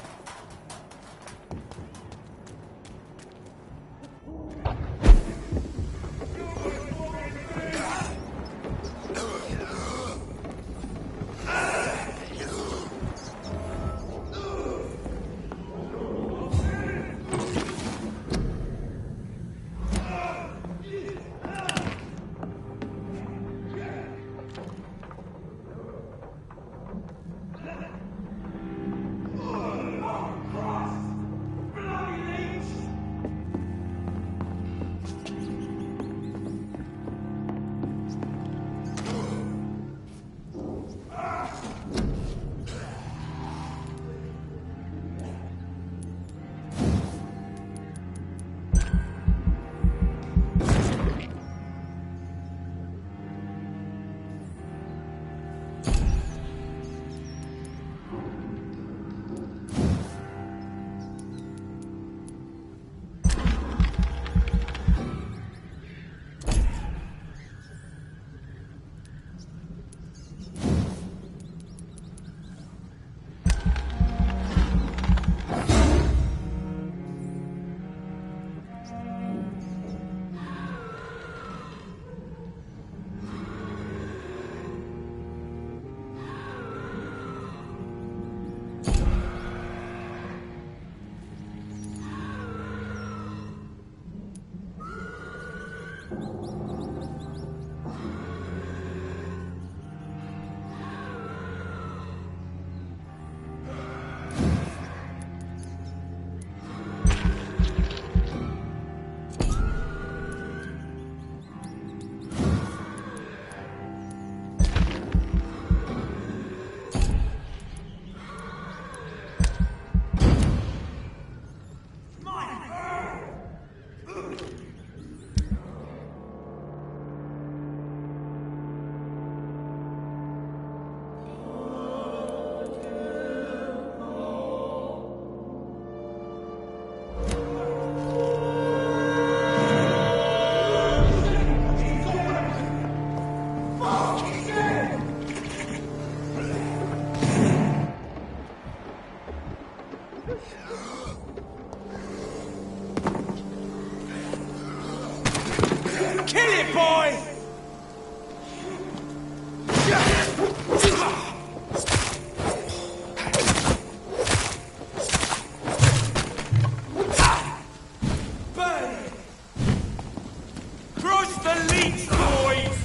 Kill it, boy! Burn it! Crush the leech, boys!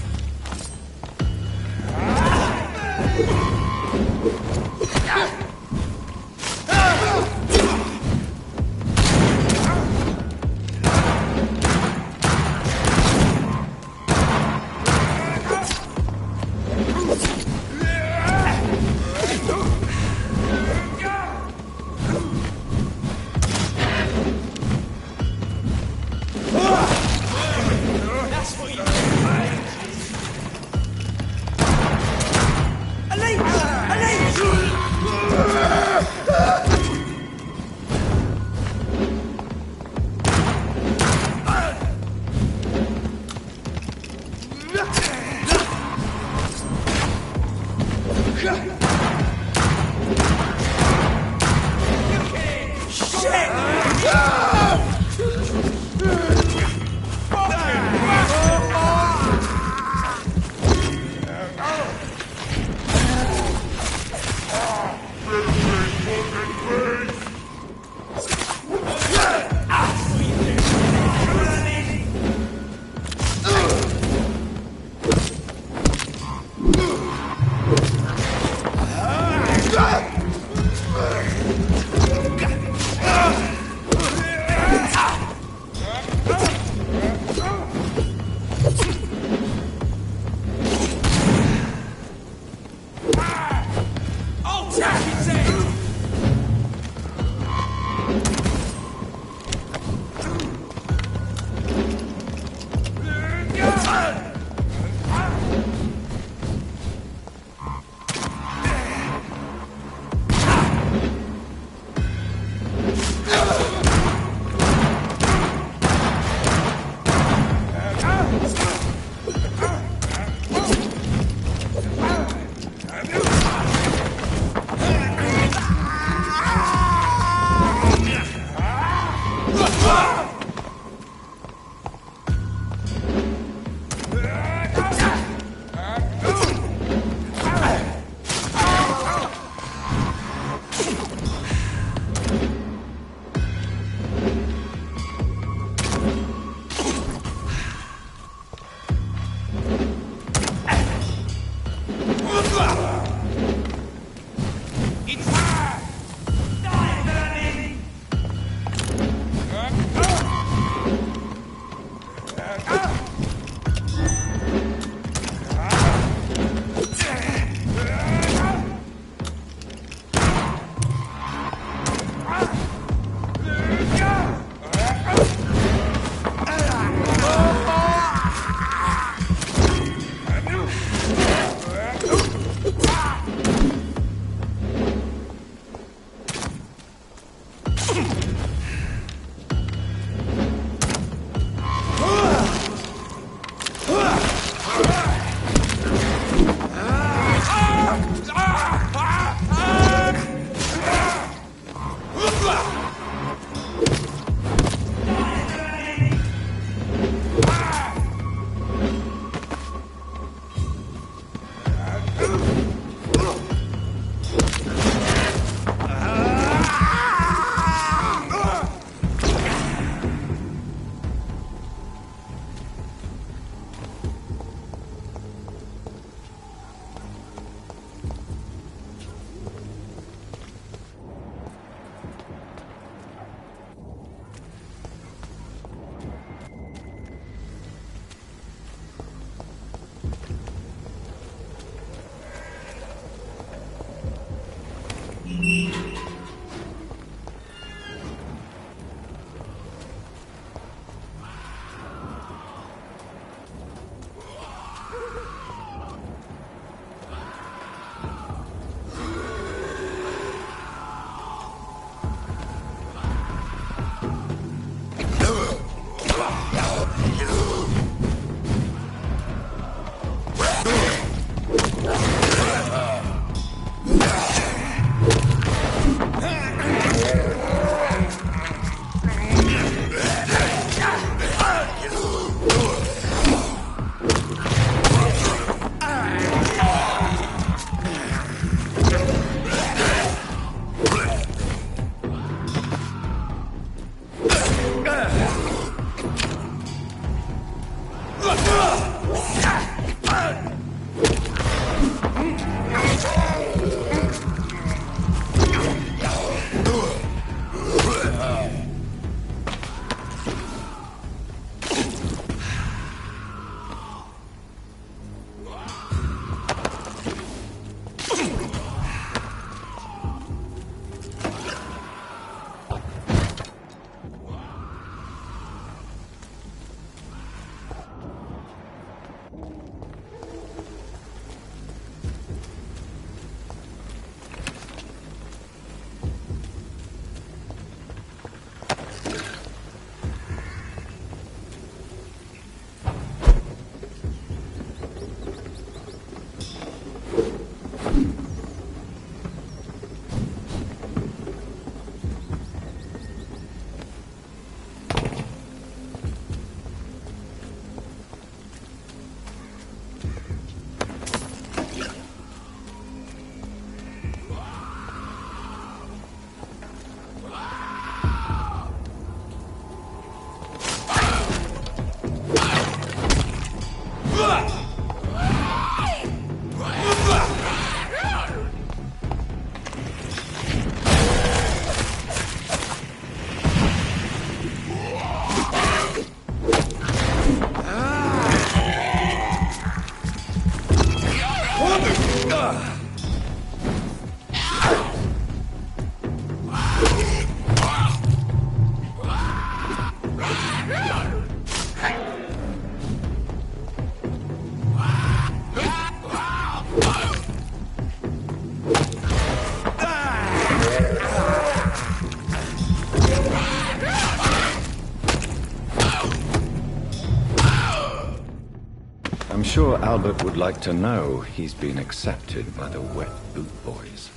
I'm sure Albert would like to know he's been accepted by the Wet Boot Boys.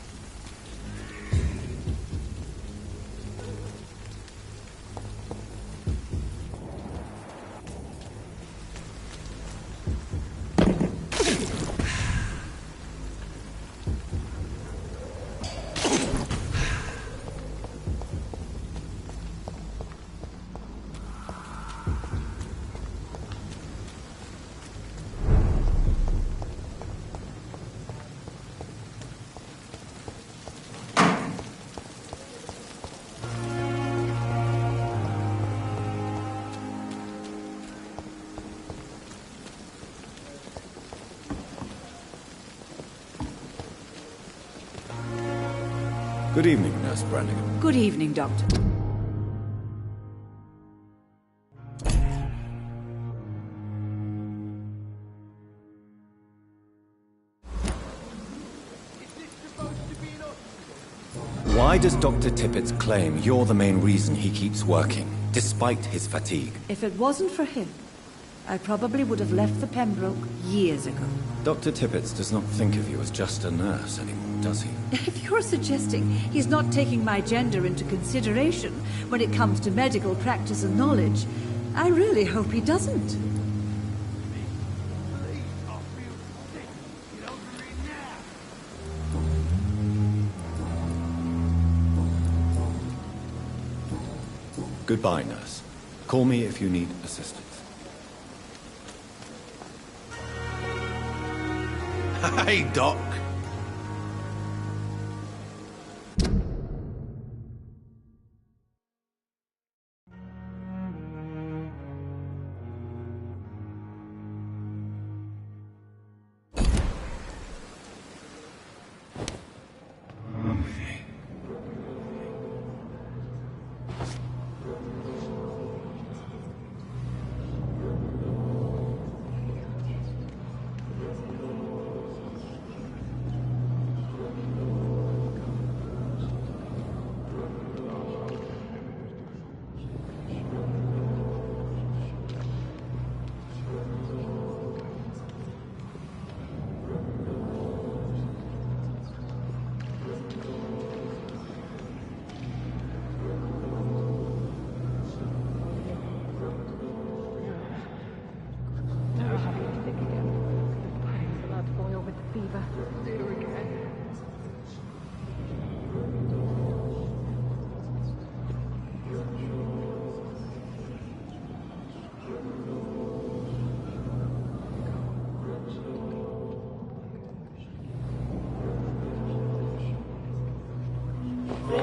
Good evening, Nurse Brannigan. Good evening, Doctor. Why does Dr. Tippett's claim you're the main reason he keeps working, despite his fatigue? If it wasn't for him, I probably would have left the Pembroke years ago. Dr. Tippett does not think of you as just a nurse anymore, does he? If you're suggesting he's not taking my gender into consideration when it comes to medical practice and knowledge, I really hope he doesn't. Goodbye, nurse. Call me if you need assistance. Hey, Doc. I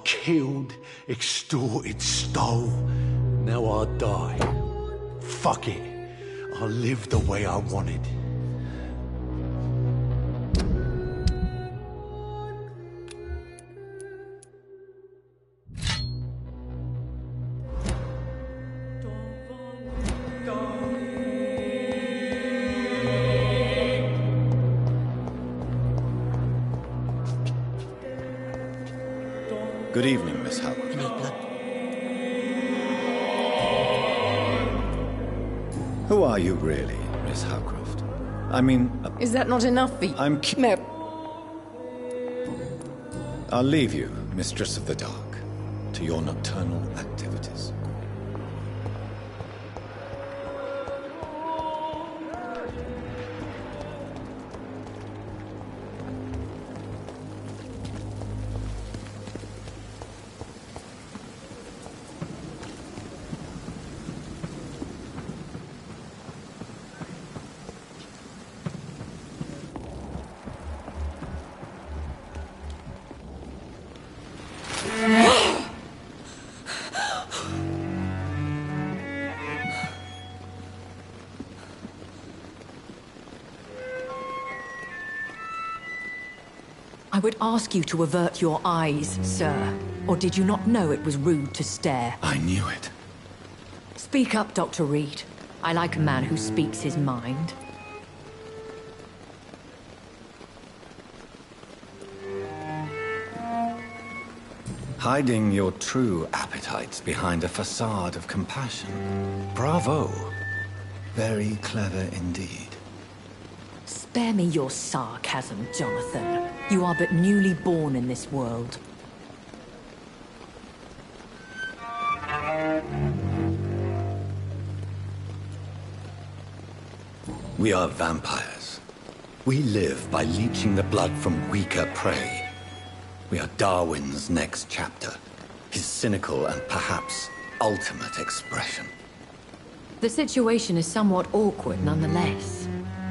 killed, extorted, stole. Now I die. Fuck it. I'll live the way I wanted. Good evening, Miss Howard. Who are you really, Miss Howcroft? I mean... Is that not enough for you? I'll leave you, Mistress of the Dark, to your nocturnal activities. I would ask you to avert your eyes, sir. Or did you not know it was rude to stare? I knew it. Speak up, Dr. Reed. I like a man who speaks his mind. Hiding your true appetites behind a facade of compassion. Bravo. Very clever indeed. Spare me your sarcasm, Jonathan. You are but newly born in this world. We are vampires. We live by leeching the blood from weaker prey. We are Darwin's next chapter. His cynical and perhaps ultimate expression. The situation is somewhat awkward nonetheless.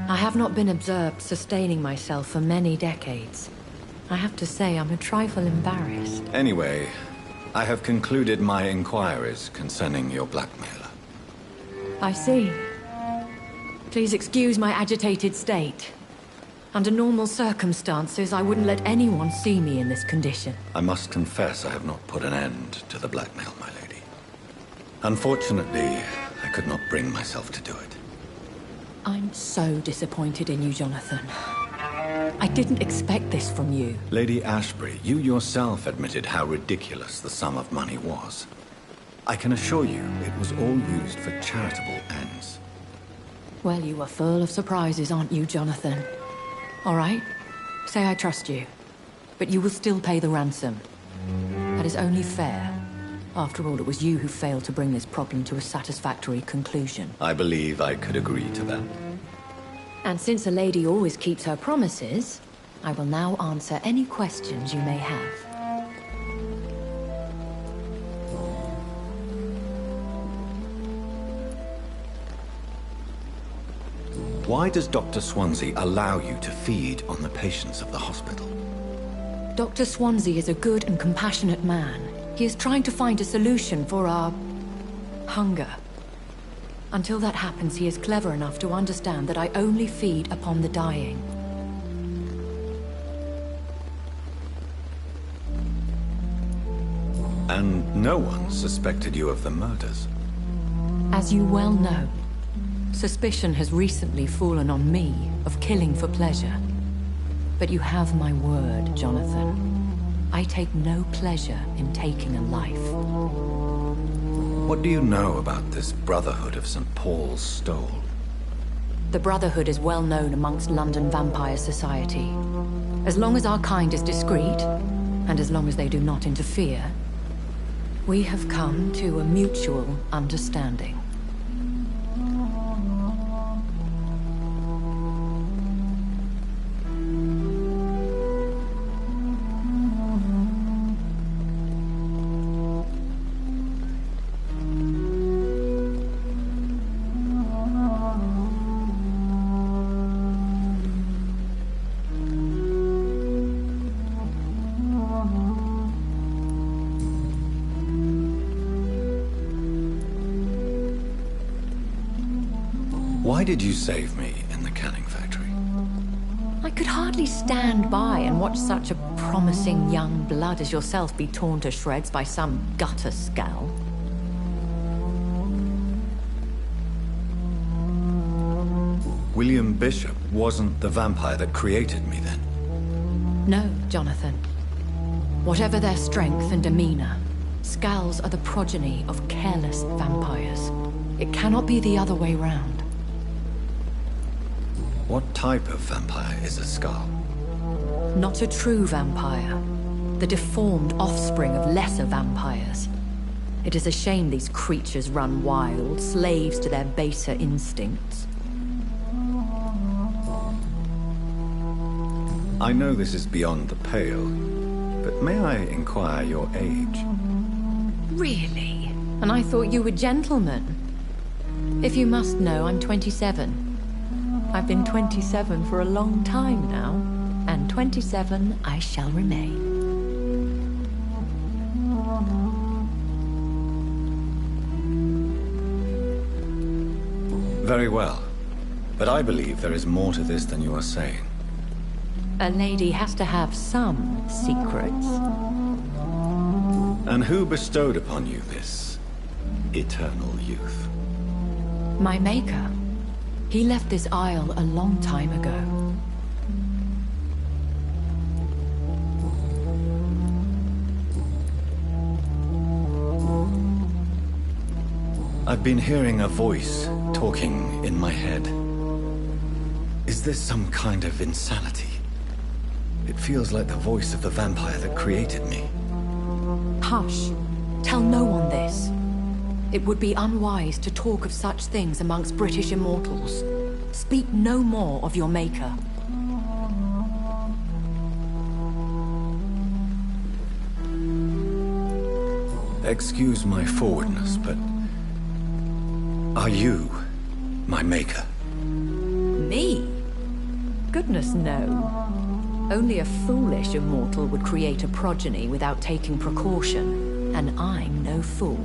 I have not been observed sustaining myself for many decades. I have to say I'm a trifle embarrassed. Anyway, I have concluded my inquiries concerning your blackmailer. I see. Please excuse my agitated state. Under normal circumstances, I wouldn't let anyone see me in this condition. I must confess I have not put an end to the blackmail, my lady. Unfortunately, I could not bring myself to do it. I'm so disappointed in you, Jonathan. I didn't expect this from you. Lady Ashbury, you yourself admitted how ridiculous the sum of money was. I can assure you it was all used for charitable ends. Well, you are full of surprises, aren't you, Jonathan? All right, say I trust you, but you will still pay the ransom. That is only fair. After all, it was you who failed to bring this problem to a satisfactory conclusion. I believe I could agree to that. And since a lady always keeps her promises, I will now answer any questions you may have. Why does Dr. Swansea allow you to feed on the patients of the hospital? Dr. Swansea is a good and compassionate man. He is trying to find a solution for our hunger. Until that happens, he is clever enough to understand that I only feed upon the dying. And no one suspected you of the murders? As you well know, suspicion has recently fallen on me of killing for pleasure. But you have my word, Jonathan. I take no pleasure in taking a life. What do you know about this Brotherhood of St. Paul's Stole? The Brotherhood is well known amongst London vampire society. As long as our kind is discreet, and as long as they do not interfere, we have come to a mutual understanding. Why did you save me in the canning factory? I could hardly stand by and watch such a promising young blood as yourself be torn to shreds by some gutter scowl. William Bishop wasn't the vampire that created me then? No, Jonathan. Whatever their strength and demeanor, Scowls are the progeny of careless vampires. It cannot be the other way round. What type of vampire is a Skull? Not a true vampire. The deformed offspring of lesser vampires. It is a shame these creatures run wild, slaves to their baser instincts. I know this is beyond the pale, but may I inquire your age? Really? And I thought you were gentlemen. If you must know, I'm 27. I've been 27 for a long time now, and 27 I shall remain. Very well, but I believe there is more to this than you are saying. A lady has to have some secrets. And who bestowed upon you this eternal youth? My maker. He left this isle a long time ago. I've been hearing a voice talking in my head. Is this some kind of insanity? It feels like the voice of the vampire that created me. Hush. Tell no one this. It would be unwise to talk of such things amongst British immortals. Speak no more of your maker. Excuse my forwardness, but are you my maker? Me? Goodness, no. Only a foolish immortal would create a progeny without taking precaution, and I'm no fool.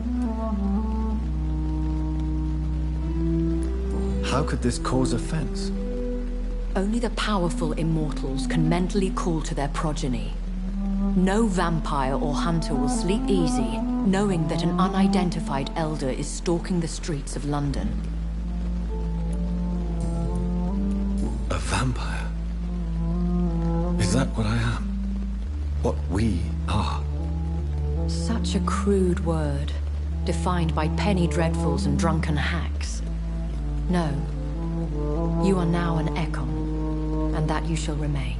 How could this cause offense? Only the powerful immortals can mentally call to their progeny. No vampire or hunter will sleep easy, knowing that an unidentified elder is stalking the streets of London. A vampire? Is that what I am? What we are? Such a crude word, defined by penny dreadfuls and drunken hacks. No. You are now an Ekon, and that you shall remain.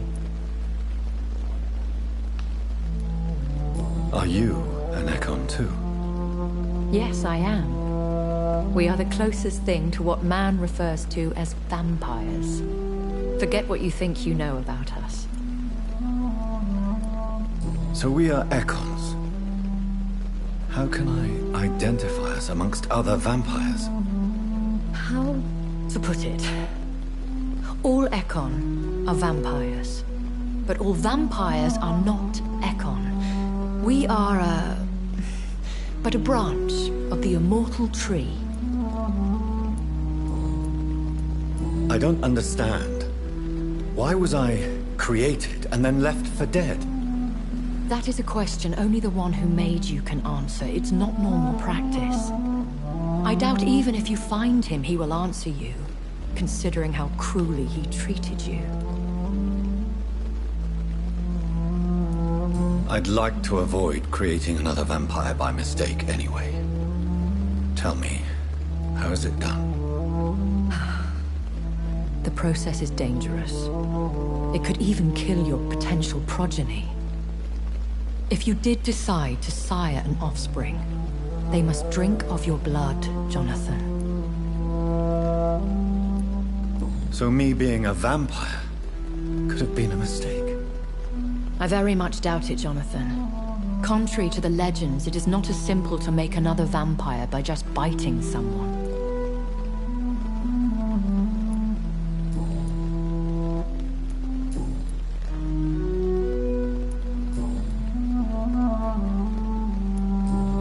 Are you an Ekon too? Yes, I am. We are the closest thing to what man refers to as vampires. Forget what you think you know about us. So we are Ekons. How can I identify us amongst other vampires? How to put it? All Ekon are vampires. But all vampires are not Ekon. We are but a branch of the immortal tree. I don't understand. Why was I created and then left for dead? That is a question only the one who made you can answer. It's not normal practice. I doubt even if you find him, he will answer you, considering how cruelly he treated you. I'd like to avoid creating another vampire by mistake anyway. Tell me, how is it done? The process is dangerous. It could even kill your potential progeny. If you did decide to sire an offspring, they must drink of your blood, Jonathan. So me being a vampire could have been a mistake? I very much doubt it, Jonathan. Contrary to the legends, it is not as simple to make another vampire by just biting someone.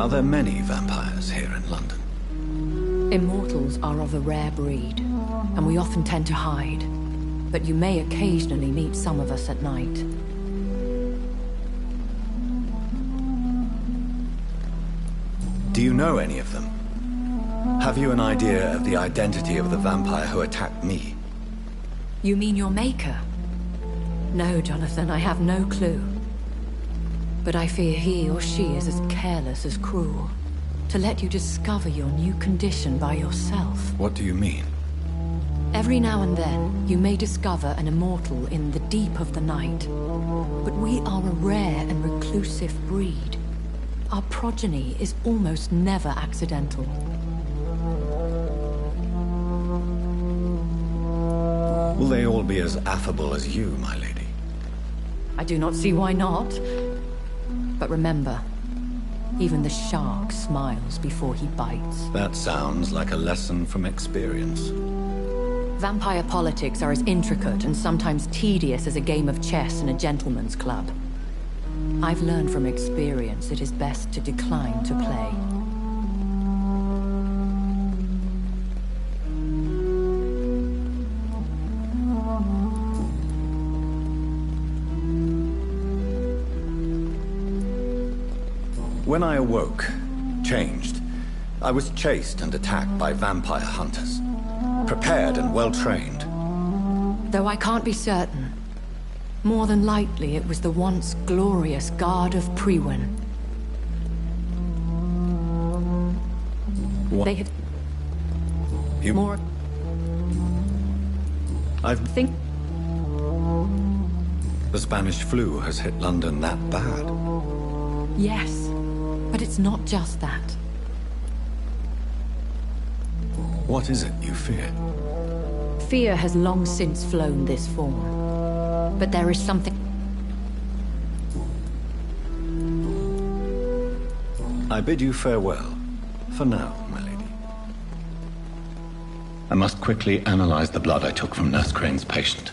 Are there many vampires here in London? Immortals are of a rare breed. and we often tend to hide. But you may occasionally meet some of us at night. Do you know any of them? Have you an idea of the identity of the vampire who attacked me? You mean your maker? No, Jonathan, I have no clue. But I fear he or she is as careless as cruel. To let you discover your new condition by yourself. What do you mean? Every now and then, you may discover an immortal in the deep of the night. But we are a rare and reclusive breed. Our progeny is almost never accidental. Will they all be as affable as you, my lady? I do not see why not. But remember, even the shark smiles before he bites. That sounds like a lesson from experience. Vampire politics are as intricate and sometimes tedious as a game of chess in a gentleman's club. I've learned from experience it is best to decline to play. When I awoke, changed, I was chased and attacked by vampire hunters. Prepared and well-trained. Though I can't be certain, more than likely it was the once glorious Guard of Priwen. What? They have... You... More... I think... The Spanish flu has hit London that bad. Yes, but it's not just that. What is it you fear? Fear has long since flown this form. But there is something... I bid you farewell. For now, my lady. I must quickly analyze the blood I took from Nurse Crane's patient.